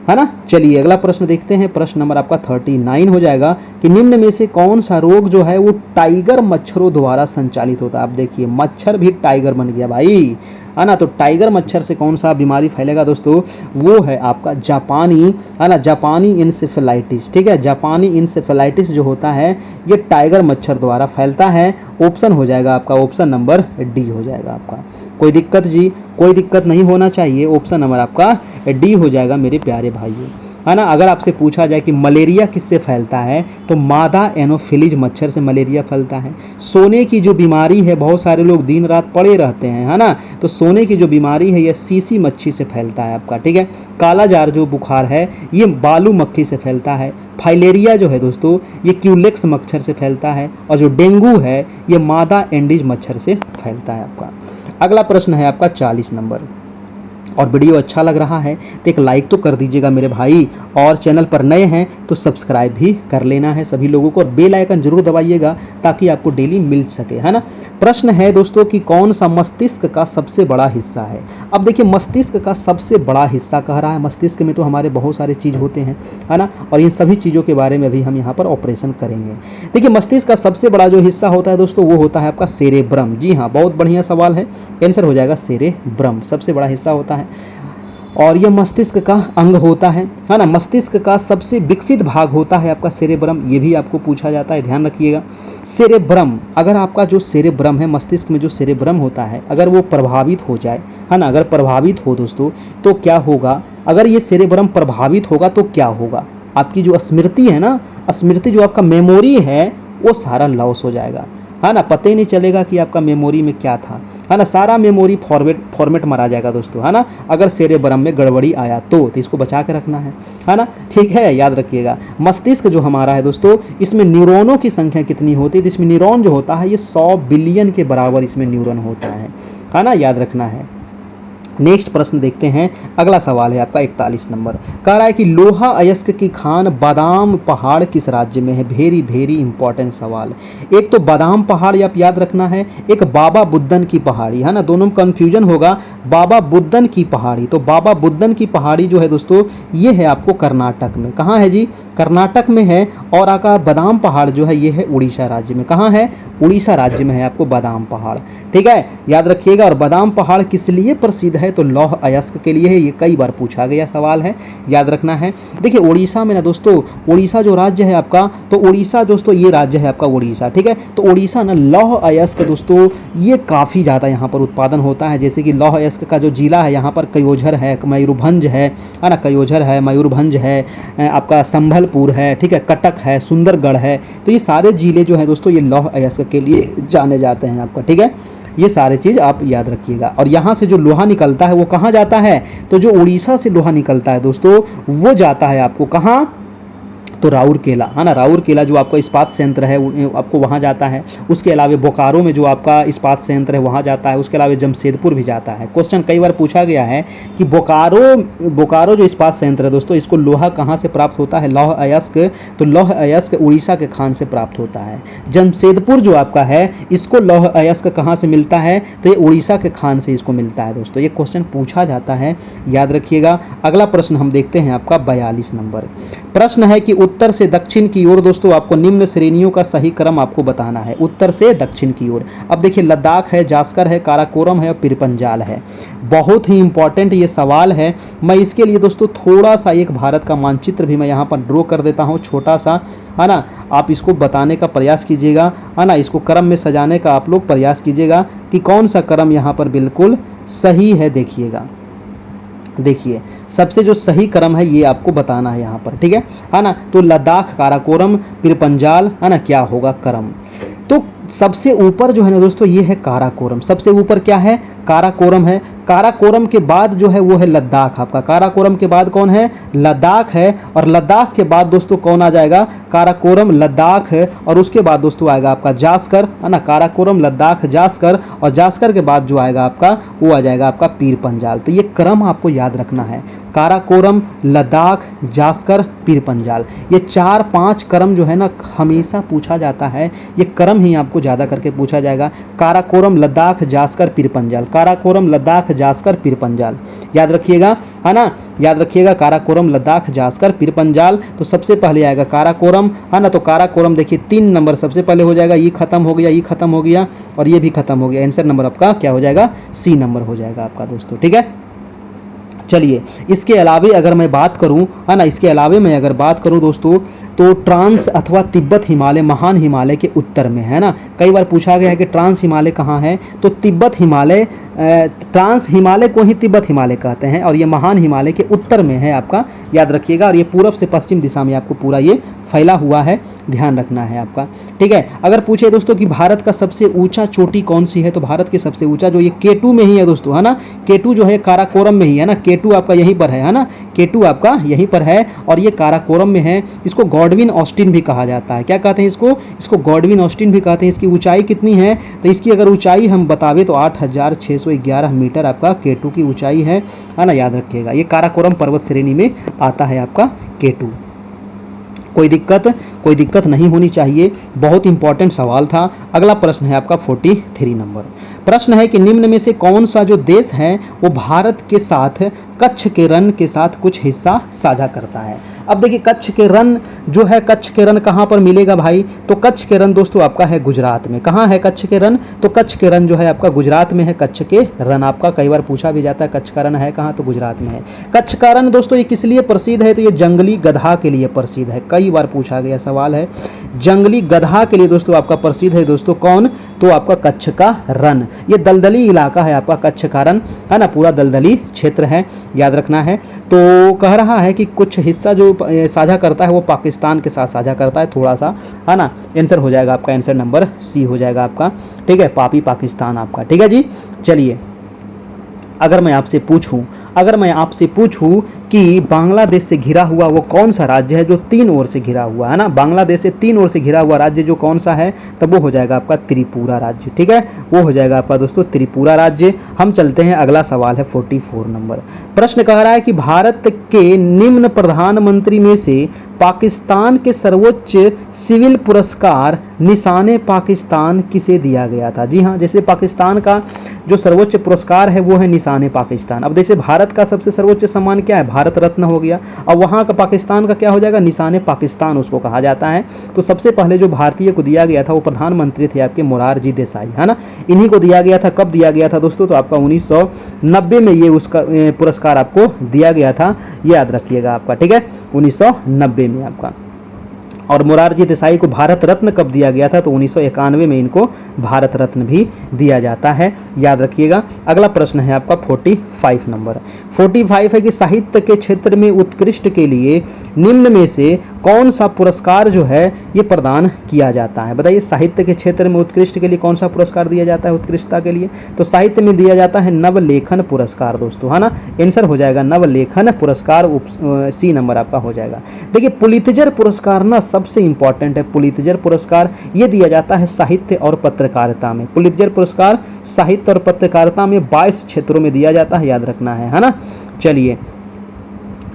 S1: है ना। चलिए अगला प्रश्न देखते हैं, प्रश्न नंबर आपका 39 हो जाएगा कि निम्न में से कौन सा रोग जो है वो टाइगर मच्छरों द्वारा संचालित होता है। आप देखिए मच्छर भी टाइगर बन गया भाई, है ना। तो टाइगर मच्छर से कौन सा बीमारी फैलेगा दोस्तों, वो है आपका जापानी, है ना, जापानी इंसेफेलाइटिस। ठीक है, जापानी इंसेफेलाइटिस जो होता है ये टाइगर मच्छर द्वारा फैलता है। ऑप्शन हो जाएगा आपका, ऑप्शन नंबर डी हो जाएगा आपका। कोई दिक्कत जी, कोई दिक्कत नहीं होना चाहिए, ऑप्शन नंबर आपका डी हो जाएगा मेरे प्यारे भाइयों, है ना। अगर आपसे पूछा जाए कि मलेरिया किससे फैलता है तो मादा एनोफिलीज मच्छर से मलेरिया फैलता है। सोने की जो बीमारी है, बहुत सारे लोग दिन रात पड़े रहते हैं, है ना, तो सोने की जो बीमारी है ये सीसी मच्छी से फैलता है आपका। ठीक है, काला जार जो बुखार है ये बालू मक्खी से फैलता है। फाइलेरिया जो है दोस्तों ये क्यूलेक्स मच्छर से फैलता है, और जो डेंगू है ये मादा एंडीज मच्छर से फैलता है आपका। अगला प्रश्न है आपका 40 नंबर। और वीडियो अच्छा लग रहा है तो एक लाइक तो कर दीजिएगा मेरे भाई, और चैनल पर नए हैं तो सब्सक्राइब भी कर लेना है सभी लोगों को, और बेल आइकन जरूर दबाइएगा ताकि आपको डेली मिल सके, है ना। प्रश्न है दोस्तों कि कौन सा मस्तिष्क का सबसे बड़ा हिस्सा है। अब देखिए मस्तिष्क का सबसे बड़ा हिस्सा कह रहा है, मस्तिष्क में तो हमारे बहुत सारे चीज होते हैं, है ना, और इन सभी चीजों के बारे में भी हम यहाँ पर ऑपरेशन करेंगे। देखिए मस्तिष्क का सबसे बड़ा जो हिस्सा होता है दोस्तों वो होता है आपका सेरेब्रम। जी हाँ, बहुत बढ़िया सवाल है, आंसर हो जाएगा सेरेब्रम, सबसे बड़ा हिस्सा होता है और यह मस्तिष्क का अंग होता है ना। मस्तिष्क का सबसे विकसित भाग होता है आपका सेरेब्रम, ये भी आपको पूछा जाता है, ध्यान रखिएगा। सेरेब्रम, अगर आपका जो सेरेब्रम है, मस्तिष्क में जो सेरेब्रम होता है, अगर वो प्रभावित हो जाए, है ना, अगर प्रभावित हो दोस्तों तो क्या होगा, अगर ये सेरेब्रम प्रभावित होगा तो क्या होगा, आपकी जो स्मृति है ना, स्मृति जो आपका मेमोरी है वो सारा लॉस हो जाएगा, है ना, पता ही नहीं चलेगा कि आपका मेमोरी में क्या था, है ना, सारा मेमोरी फॉर्मेट मारा जाएगा दोस्तों, है ना, अगर सेरेब्रम में गड़बड़ी आया तो इसको बचा के रखना है ना। ठीक है, याद रखिएगा। मस्तिष्क जो हमारा है दोस्तों इसमें न्यूरॉनों की संख्या कितनी होती है, इसमें न्यूरॉन जो होता है ये 100 बिलियन के बराबर इसमें न्यूरॉन होता है ना, याद रखना है। नेक्स्ट प्रश्न देखते हैं, अगला सवाल है आपका 41 नंबर। कह रहा है कि लोहा अयस्क की खान बादाम पहाड़ किस राज्य में है। वेरी वेरी इंपॉर्टेंट सवाल। एक तो बादाम पहाड़ आप याद रखना है, एक बाबा बुदन की पहाड़ी, है ना, दोनों में कंफ्यूजन होगा। बाबा बुदन की पहाड़ी, तो बाबा बुदन की पहाड़ी जो है दोस्तों ये है आपको कर्नाटक में। कहाँ है जी, कर्नाटक में है। और आपका बादाम पहाड़ जो है ये है उड़ीसा राज्य में। कहाँ है, उड़ीसा राज्य में है आपको बादाम पहाड़। ठीक है, याद रखिएगा। और बादाम पहाड़ किस लिए प्रसिद्ध है, तो लौह अयस्क के लिए है। ये कई बार पूछा गया सवाल है, याद रखना है। देखिए उड़ीसा में ना दोस्तों, उड़ीसा जो राज्य है आपका, तो उड़ीसा दोस्तों ये राज्य है आपका उड़ीसा। ठीक है, तो उड़ीसा ना लौह अयस्क दोस्तों ये काफ़ी ज़्यादा यहाँ पर उत्पादन होता है। जैसे कि लौह अयस्क का जो जिला है यहाँ पर कयोझर है, मयूरभंज है ना, कयोझर है, मयूरभंज है, आपका संभलपुर है, ठीक है, कटक है, सुंदरगढ़ है। तो ये सारे जिले जो है दोस्तों ये लौह अयस्क के लिए जाने जाते हैं आपका। ठीक है, ये सारे चीज आप याद रखिएगा। और यहाँ से जो लोहा निकलता है वो कहाँ जाता है, तो जो उड़ीसा से लोहा निकलता है दोस्तों वो जाता है आपको कहाँ, तो राउरकेला, है ना, राउरकेला जो आपका इस्पात संयंत्र है आपको वहाँ जाता है। उसके अलावा बोकारो में जो आपका इस्पात संयंत्र है वहाँ जाता है। उसके अलावा जमशेदपुर भी जाता है। क्वेश्चन कई बार पूछा गया है कि बोकारो जो इस्पात संयंत्र है दोस्तों इसको लोहा कहाँ से प्राप्त होता है, लौह अयस्क, तो लौह अयस्क उड़ीसा के खान से प्राप्त होता है। जमशेदपुर जो आपका है इसको लौह अयस्क कहाँ से मिलता है, तो ये उड़ीसा के खान से इसको मिलता है दोस्तों। ये क्वेश्चन पूछा जाता है, याद रखिएगा। अगला प्रश्न हम देखते हैं आपका 42 नंबर। प्रश्न है कि उत्तर से दक्षिण की ओर दोस्तों आपको निम्न श्रेणियों का सही क्रम आपको बताना है। उत्तर से दक्षिण की ओर, अब देखिए लद्दाख है, जास्कर है, काराकोरम है और पीरपंजाल है। बहुत ही इंपॉर्टेंट ये सवाल है। मैं इसके लिए दोस्तों थोड़ा सा एक भारत का मानचित्र भी मैं यहाँ पर ड्रॉ कर देता हूँ, छोटा सा, है ना। आप इसको बताने का प्रयास कीजिएगा, है ना, इसको क्रम में सजाने का आप लोग प्रयास कीजिएगा कि कौन सा क्रम यहाँ पर बिल्कुल सही है। देखिएगा, देखिए सबसे जो सही क्रम है ये आपको बताना है यहाँ पर, ठीक है ना। तो लद्दाख, काराकोरम, पीरपंजाल, है ना, क्या होगा क्रम। तो सबसे ऊपर जो है ना दोस्तों ये है काराकोरम, सबसे ऊपर क्या है, काराकोरम है। काराकोरम के बाद जो है वो है लद्दाख आपका। काराकोरम के बाद कौन है, लद्दाख है। और लद्दाख के बाद दोस्तों कौन आ जाएगा, काराकोरम, लद्दाख है। और उसके बाद दोस्तों आएगा आपका जास्कर, है ना, काराकोरम, लद्दाख, जास्कर। और जास्कर के बाद जो आएगा आपका वो आ जाएगा आपका पीरपंजाल। तो ये क्रम आपको याद रखना है। काराकोरम, लद्दाख, जास्कर, पीरपंजाल। ये 4-5 क्रम जो है ना हमेशा पूछा जाता है, ये क्रम ही आपको ज़्यादा करके पूछा जाएगा। काराकोरम, लद्दाख, जास्कर, पीरपंजाल, काराकोरम, लद्दाख, जास्कर, पीरपंजाल, याद रखिएगा, है ना, याद रखिएगा। काराकोरम, लद्दाख, जास्कर, पीरपंजाल। तो सबसे पहले आएगा काराकोरम, है ना, तो काराकोरम देखिए 3 नंबर सबसे पहले हो जाएगा, ये खत्म हो गया, ये खत्म हो गया और ये भी खत्म हो गया। आंसर नंबर आपका क्या हो जाएगा? सी नंबर हो जाएगा आपका दोस्तों, ठीक है। चलिए इसके अलावे अगर मैं बात करूं, है ना, इसके अलावे मैं अगर बात करूं दोस्तों, तो ट्रांस अथवा तिब्बत हिमालय महान हिमालय के उत्तर में है ना। कई बार पूछा गया है कि ट्रांस हिमालय कहाँ है, तो तिब्बत हिमालय, ट्रांस हिमालय को ही तिब्बत हिमालय कहते हैं और ये महान हिमालय के उत्तर में है आपका, याद रखिएगा। और ये पूरब से पश्चिम दिशा में आपको पूरा ये फैला हुआ है, ध्यान रखना है आपका, ठीक है। अगर पूछे दोस्तों कि भारत का सबसे ऊंचा चोटी कौन सी है, तो भारत की सबसे ऊंचा जो ये K2 में ही है दोस्तों, है ना, K2 जो है काराकोरम में ही है ना, K2 आपका यहीं पर है ना, K2 आपका यहीं पर है और ये काराकोरम में है। इसको गॉडविन ऑस्टिन भी कहा जाता है। क्या कहते हैं इसको गॉडविन ऑस्टिन भी कहते हैं। इसकी ऊंचाई कितनी है, तो इसकी अगर ऊंचाई हम बतावे तो 8611 मीटर आपका K2 की ऊंचाई है ना, याद रखिएगा। ये काराकोरम पर्वत श्रेणी में आता है आपका K2। कोई दिक्कत नहीं होनी चाहिए, बहुत इंपॉर्टेंट सवाल था। अगला प्रश्न है आपका 43 नंबर। प्रश्न है कि निम्न में से कौन सा जो देश है वो भारत के साथ कच्छ के रण के साथ कुछ हिस्सा साझा करता है। अब देखिए कच्छ के रण जो है, कच्छ के रण कहाँ पर मिलेगा भाई, तो कच्छ के रण दोस्तों आपका है गुजरात में। कहाँ है कच्छ के रण, तो कच्छ के रण जो है आपका गुजरात में है। कच्छ के रण आपका कई बार पूछा भी जाता है, कच्छ का रण है कहाँ, तो गुजरात में है। कच्छ का रण दोस्तों ये किस लिए प्रसिद्ध है, तो ये जंगली गधा के लिए प्रसिद्ध है। कई बार पूछा गया सवाल है, जंगली गधा के लिए दोस्तों आपका प्रसिद्ध है दोस्तों, कौन, तो आपका कच्छ का रण। ये दलदली इलाका है आपका कच्छ का रण, है ना, पूरा दलदली क्षेत्र है, याद रखना है। तो कह रहा है कि कुछ हिस्सा जो साझा करता है वो पाकिस्तान के साथ साझा करता है थोड़ा सा, है ना। आंसर हो जाएगा आपका, आंसर नंबर सी हो जाएगा आपका, ठीक है, पापी पाकिस्तान आपका, ठीक है जी। चलिए अगर मैं आपसे पूछूं कि बांग्लादेश से घिरा हुआ वो कौन सा राज्य है जो 3 ओर से घिरा हुआ है ना, बांग्लादेश से 3 ओर से घिरा हुआ राज्य जो कौन सा है, तब वो हो जाएगा आपका त्रिपुरा राज्य, ठीक है, वो हो जाएगा आपका दोस्तों त्रिपुरा राज्य। हम चलते हैं, अगला सवाल है 44 नंबर। प्रश्न कह रहा है कि भारत के निम्न प्रधानमंत्री में से पाकिस्तान के सर्वोच्च सिविल पुरस्कार निशाने पाकिस्तान किसे दिया गया था। जी हाँ, जैसे पाकिस्तान का जो सर्वोच्च पुरस्कार है वो है निशाने पाकिस्तान। अब जैसे भारत का सबसे सर्वोच्च सम्मान क्या है, भारत रत्न हो गया, अब वहाँ का पाकिस्तान का क्या हो जाएगा, निशाने पाकिस्तान उसको कहा जाता है। तो सबसे पहले जो भारतीय को दिया गया था वो प्रधानमंत्री थे आपके मोरारजी देसाई, है ना, इन्हीं को दिया गया था। कब दिया गया था दोस्तों, तो आपका 1990 में ये उसका पुरस्कार आपको दिया गया था, याद रखिएगा आपका, ठीक है, 1990 में आपका। और मोरारजी देसाई को भारत रत्न कब दिया गया था, तो 1991 में इनको भारत रत्न भी दिया जाता है, याद रखिएगा। अगला प्रश्न है आपका 45 नंबर। 45 है कि साहित्य के क्षेत्र में उत्कृष्ट के लिए निम्न में से कौन सा पुरस्कार जो है ये प्रदान किया जाता है। बताइए साहित्य के क्षेत्र में उत्कृष्ट के लिए कौन सा पुरस्कार दिया जाता है उत्कृष्टता के लिए, तो साहित्य में दिया जाता है नवलेखन पुरस्कार दोस्तों, है ना। आंसर हो जाएगा नवलेखन पुरस्कार, सी नंबर आपका हो जाएगा। देखिए पुलित्जर पुरस्कार ना सबसे इंपॉर्टेंट है। पुलित्जर पुरस्कार ये दिया जाता है साहित्य और पत्रकारिता में। पुलित्जर पुरस्कार साहित्य और पत्रकारिता में 22 क्षेत्रों में दिया जाता है, याद रखना है ना। चलिए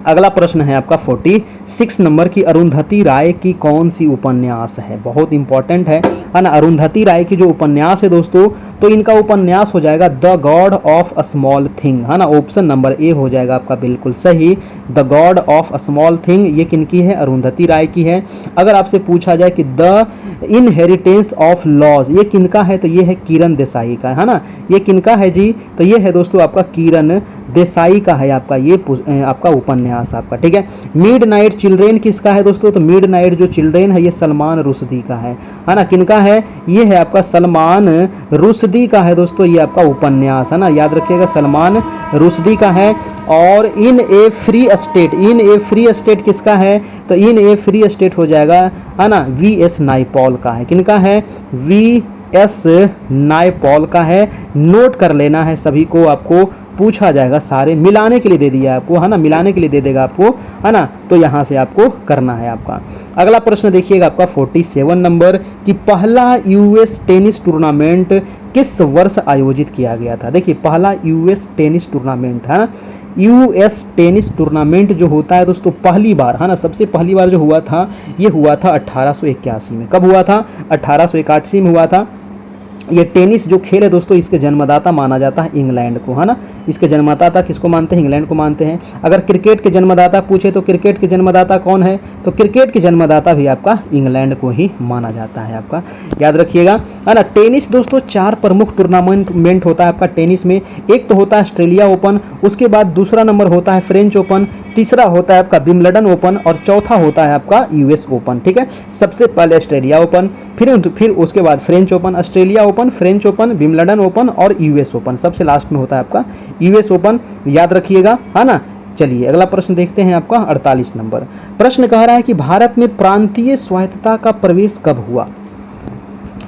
S1: अगला प्रश्न है आपका 46 नंबर की अरुंधति राय की कौन सी उपन्यास है, बहुत इंपॉर्टेंट है ना। अरुंधति राय की जो उपन्यास है दोस्तों, तो इनका उपन्यास हो जाएगा the God of a small thing, है ना। ऑप्शन नंबर ए हो जाएगा आपका बिल्कुल सही, the God of a small thing. ये किनकी है, अरुंधति राय की है। अगर आपसे पूछा जाए कि द इनहेरिटेंस ऑफ लॉज ये किनका है, तो ये है किरण देसाई का, है ना। ये किनका है जी, तो ये है दोस्तों आपका किरण देसाई का है आपका ये आपका उपन्यास आपका, ठीक है। मिडनाइट चिल्ड्रेन किसका है दोस्तों, तो मिडनाइट जो चिल्ड्रेन है ये सलमान रुश्दी का है ना। किनका है, ये है आपका सलमान रुश्दी का है दोस्तों, ये आपका उपन्यास है ना, याद रखिएगा सलमान रुश्दी का है। और इन ए फ्री स्टेट किसका है, तो इन ए फ्री स्टेट हो जाएगा, है ना, वी.एस. नायपॉल का है। किनका है, वी.एस. नायपॉल का है। नोट कर लेना है सभी को, आपको पूछा जाएगा, सारे मिलाने के लिए दे दिया आपको, है ना, मिलाने के लिए दे देगा आपको, है ना। तो यहां से आपको करना है आपका। अगला प्रश्न देखिएगा आपका 47 नंबर कि पहला यूएस टेनिस टूर्नामेंट किस वर्ष आयोजित किया गया था? देखिए पहला यूएस टेनिस टूर्नामेंट है ना, यूएस टेनिस टूर्नामेंट जो होता है दोस्तों पहली बार है ना, सबसे पहली बार जो हुआ था ये हुआ था 1881 में। कब हुआ था? 1881 में हुआ था। ये टेनिस जो खेल है दोस्तों इसके जन्मदाता माना जाता है इंग्लैंड को, है ना। इसके जन्मदाता किसको मानते हैं? इंग्लैंड को मानते हैं। अगर क्रिकेट के जन्मदाता पूछे तो क्रिकेट के जन्मदाता कौन है? तो क्रिकेट के जन्मदाता भी आपका इंग्लैंड को ही माना जाता है, आपका याद रखिएगा, है ना। टेनिस दोस्तों 4 प्रमुख टूर्नामेंट होता है आपका टेनिस में। एक तो होता है ऑस्ट्रेलिया ओपन, उसके बाद दूसरा नंबर होता है फ्रेंच ओपन, तीसरा होता है आपका विंबलडन ओपन और चौथा होता है आपका यूएस ओपन। ठीक है, सबसे पहले ऑस्ट्रेलिया ओपन, फिर उसके बाद French open, Australia open, French open, Wimbledon open और यूएस ओपन। सबसे लास्ट में होता है आपका यूएस ओपन, याद रखिएगा, है ना। चलिए अगला प्रश्न देखते हैं आपका 48 नंबर प्रश्न कह रहा है कि भारत में प्रांतीय स्वायत्तता का प्रवेश कब हुआ?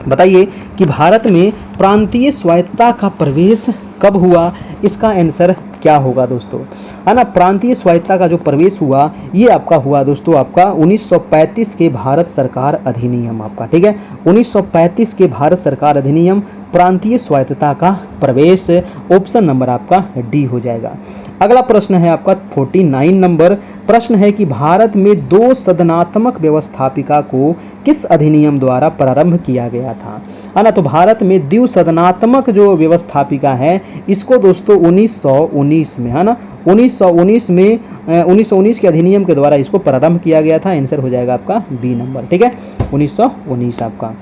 S1: बताइए कि भारत में प्रांतीय स्वायत्तता का प्रवेश कब हुआ? इसका आंसर क्या होगा दोस्तों, है ना। प्रांतीय स्वायत्तता का जो प्रवेश हुआ ये आपका हुआ दोस्तों आपका 1935 के भारत सरकार अधिनियम आपका। ठीक है, 1935 के भारत सरकार अधिनियम प्रांतीय स्वायत्तता का प्रवेश, ऑप्शन नंबर आपका डी हो जाएगा। अगला प्रश्न है आपका 49 नंबर प्रश्न है कि भारत में 2 सदनात्मक व्यवस्थापिका को किस अधिनियम द्वारा प्रारंभ किया गया था, है ना। तो भारत में द्विसदनात्मक जो व्यवस्थापिका है इसको दोस्तों 1919 में, है ना, 1919 में 1919 के अधिनियम के द्वारा इसको प्रारंभ किया गया था। आंसर हो जाएगा आपका बी नंबर। ठीक है, 1919 आपका।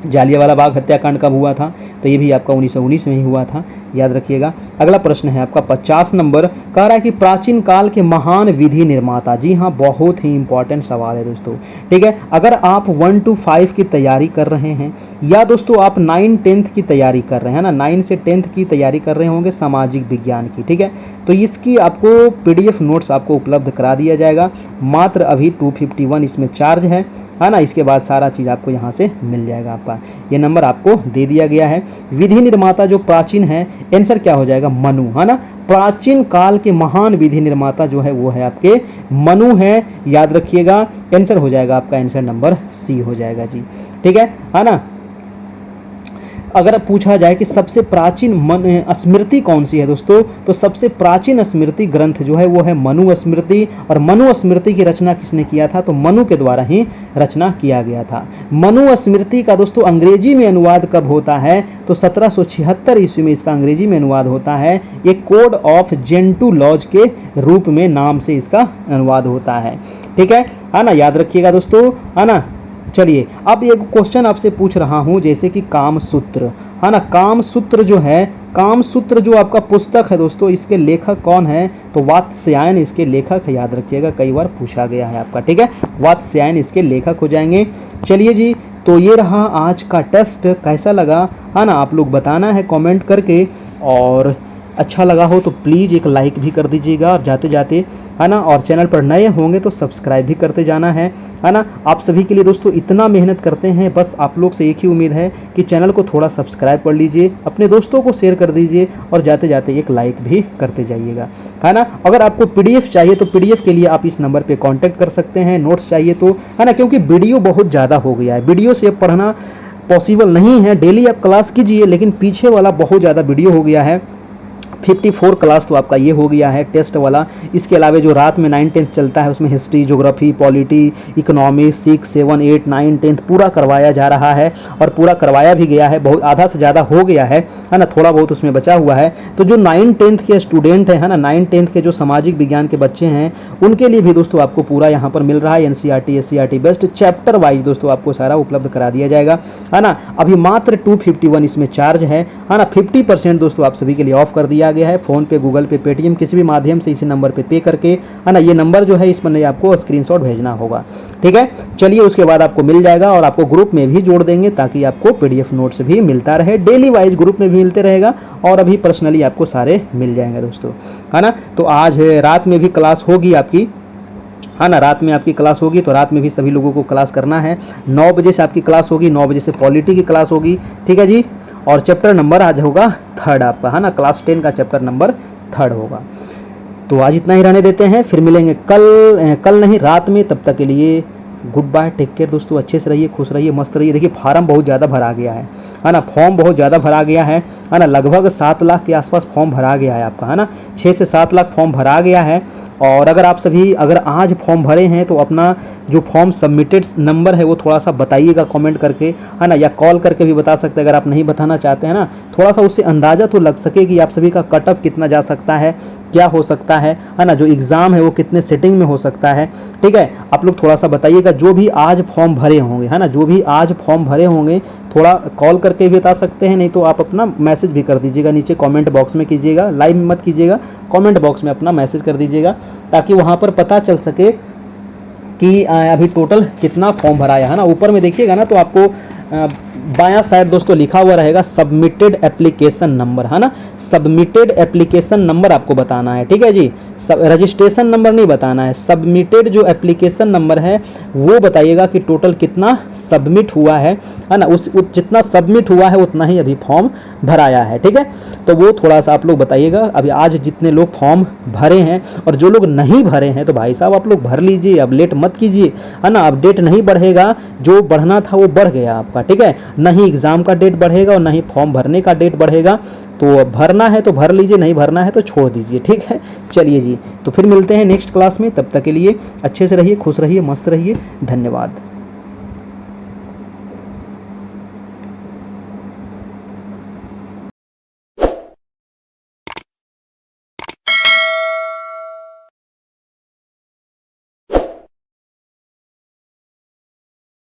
S1: जालियांवाला बाग हत्याकांड कब हुआ था? तो ये भी आपका 1919 में ही हुआ था, याद रखिएगा। अगला प्रश्न है आपका 50 नंबर कह रहा है कि प्राचीन काल के महान विधि निर्माता, जी हाँ बहुत ही इंपॉर्टेंट सवाल है दोस्तों। ठीक है, अगर आप 1 to 5 की तैयारी कर रहे हैं या दोस्तों आप 9-10th की तैयारी कर रहे हैं ना, 9 से 10th की तैयारी कर रहे होंगे सामाजिक विज्ञान की, ठीक है, तो इसकी आपको पीडीएफ नोट्स आपको उपलब्ध करा दिया जाएगा। मात्र अभी 251 इसमें चार्ज है ना। इसके बाद सारा चीज़ आपको यहाँ से मिल जाएगा। आपका ये नंबर आपको दे दिया गया है। विधि निर्माता जो प्राचीन है, आंसर क्या हो जाएगा? मनु, है ना। प्राचीन काल के महान विधि निर्माता जो है वो है आपके मनु है, याद रखिएगा। आंसर हो जाएगा आपका आंसर नंबर सी हो जाएगा जी। ठीक है ना। अगर पूछा जाए कि सबसे प्राचीन स्मृति कौन सी है दोस्तों, तो सबसे प्राचीन स्मृति ग्रंथ जो है वो है मनु स्मृति। और मनु स्मृति की रचना किसने किया था? तो मनु के द्वारा ही रचना किया गया था। मनु स्मृति का दोस्तों अंग्रेजी में अनुवाद कब होता है? तो 1776 ईस्वी में इसका अंग्रेजी में अनुवाद होता है। ये कोड ऑफ जेंटू लॉज के रूप में नाम से इसका अनुवाद होता है। ठीक है ना, याद रखिएगा दोस्तों, है ना। चलिए अब एक क्वेश्चन आपसे पूछ रहा हूं, जैसे कि कामसूत्र, है ना। कामसूत्र जो है, कामसूत्र जो आपका पुस्तक है दोस्तों, इसके लेखक कौन है? तो वात्स्यायन इसके लेखक है, याद रखिएगा, कई बार पूछा गया है आपका। ठीक है, वात्स्यायन इसके लेखक हो जाएंगे। चलिए जी, तो ये रहा आज का टेस्ट। कैसा लगा, है ना, आप लोग बताना है कमेंट करके, और अच्छा लगा हो तो प्लीज़ एक लाइक भी कर दीजिएगा, और जाते जाते, है ना, और चैनल पर नए होंगे तो सब्सक्राइब भी करते जाना है ना। आप सभी के लिए दोस्तों इतना मेहनत करते हैं, बस आप लोग से एक ही उम्मीद है कि चैनल को थोड़ा सब्सक्राइब कर लीजिए, अपने दोस्तों को शेयर कर दीजिए, और जाते जाते एक लाइक भी करते जाइएगा, है ना। अगर आपको पीडीएफ चाहिए तो पीडीएफ के लिए आप इस नंबर पर कॉन्टैक्ट कर सकते हैं। नोट्स चाहिए तो, है ना, क्योंकि वीडियो बहुत ज़्यादा हो गया है, वीडियो से पढ़ना पॉसिबल नहीं है। डेली आप क्लास कीजिए, लेकिन पीछे वाला बहुत ज़्यादा वीडियो हो गया है। 54 क्लास तो आपका ये हो गया है टेस्ट वाला। इसके अलावा जो रात में 9-10 चलता है उसमें हिस्ट्री, ज्योग्राफी, पॉलिटी, इकोनॉमिक्स 6, 7, 8, 9, 10 पूरा करवाया जा रहा है, और पूरा करवाया भी गया है। बहुत आधा से ज़्यादा हो गया है ना, थोड़ा बहुत उसमें बचा हुआ है। तो जो 9-10 के स्टूडेंट हैं, है ना, 9-10 के जो सामाजिक विज्ञान के बच्चे हैं, उनके लिए भी दोस्तों आपको पूरा यहाँ पर मिल रहा है। NCERT, SCERT best chapter wise दोस्तों आपको सारा उपलब्ध करा दिया जाएगा, है ना। अभी मात्र 251 इसमें चार्ज है ना। 50% दोस्तों आप सभी के लिए ऑफ कर दिया गया है। फोन पे, गूगल पे, पेटीएम किसी भी माध्यम से इसी नंबर पे करके, है ना, ये नंबर जो है इस पर आपको स्क्रीनशॉट भेजना होगा। ठीक है, चलिए उसके बाद आपको मिल जाएगा, और आपको ग्रुप में भी जोड़ देंगे ताकि आपको पीडीएफ नोट्स भी मिलता रहे। डेली वाइज ग्रुप में भी मिलते रहेगा, और अभी पर्सनली आपको सारे मिल जाएंगे दोस्तों, है ना। तो आज रात में भी क्लास होगी आपकी, है ना, रात में आपकी क्लास होगी, तो रात में भी सभी लोगों को क्लास करना है। 9 बजे से आपकी क्लास होगी, 9 बजे से पॉलिटी की क्लास होगी। ठीक है जी, और चैप्टर नंबर आज होगा 3rd आपका, है ना, क्लास 10 का चैप्टर नंबर 3rd होगा। तो आज इतना ही रहने देते हैं, फिर मिलेंगे कल नहीं रात में। तब तक के लिए गुड बाय, टेक केयर दोस्तों, अच्छे से रहिए, खुश रहिए, मस्त रहिए। देखिए फॉर्म बहुत ज़्यादा भरा गया है ना, फॉर्म बहुत ज़्यादा भरा गया है ना, लगभग 7 लाख के आसपास फॉर्म भरा गया है आपका, है ना, 6 से 7 लाख फॉर्म भरा गया है। और अगर आप सभी अगर आज फॉर्म भरे हैं तो अपना जो फॉर्म सबमिटेड नंबर है वो थोड़ा सा बताइएगा कमेंट करके, है ना, या कॉल करके भी बता सकते हैं अगर आप नहीं बताना चाहते हैं ना, थोड़ा सा उससे अंदाज़ा तो लग सके कि आप सभी का कट ऑफ कितना जा सकता है, क्या हो सकता है ना, जो एग्ज़ाम है वो कितने सेटिंग में हो सकता है। ठीक है, आप लोग थोड़ा सा बताइएगा जो भी आज फॉर्म भरे होंगे, है ना, जो भी आज फॉर्म भरे होंगे थोड़ा कॉल करके भी बता सकते हैं, नहीं तो आप अपना मैसेज भी कर दीजिएगा नीचे कमेंट बॉक्स में कीजिएगा, लाइव में मत कीजिएगा, कमेंट बॉक्स में अपना मैसेज कर दीजिएगा ताकि वहाँ पर पता चल सके कि अभी टोटल कितना फॉर्म भराया है ना। ऊपर में देखिएगा ना तो आपको बायां साइड दोस्तों लिखा हुआ रहेगा सबमिटेड एप्लीकेशन नंबर, है ना, सबमिटेड एप्लीकेशन नंबर आपको बताना है। ठीक है जी, रजिस्ट्रेशन नंबर नहीं बताना है, सबमिटेड जो एप्लीकेशन नंबर है वो बताइएगा कि टोटल कितना सबमिट हुआ है ना, उस जितना सबमिट हुआ है उतना ही अभी फॉर्म भराया है। ठीक है, तो वो थोड़ा सा आप लोग बताइएगा। अभी आज जितने लोग फॉर्म भरे हैं और जो लोग नहीं भरे हैं तो भाई साहब आप लोग भर लीजिए, अब लेट मत कीजिए, है ना, अब डेट नहीं बढ़ेगा, जो बढ़ना था वो बढ़ गया आपका। ठीक है, नहीं एग्जाम का डेट बढ़ेगा और नहीं फॉर्म भरने का डेट बढ़ेगा, तो भरना है तो भर लीजिए, नहीं भरना है तो छोड़ दीजिए। ठीक है, चलिए जी, तो फिर मिलते हैं नेक्स्ट क्लास में, तब तक के लिए अच्छे से रहिए, खुश रहिए, मस्त रहिए, धन्यवाद।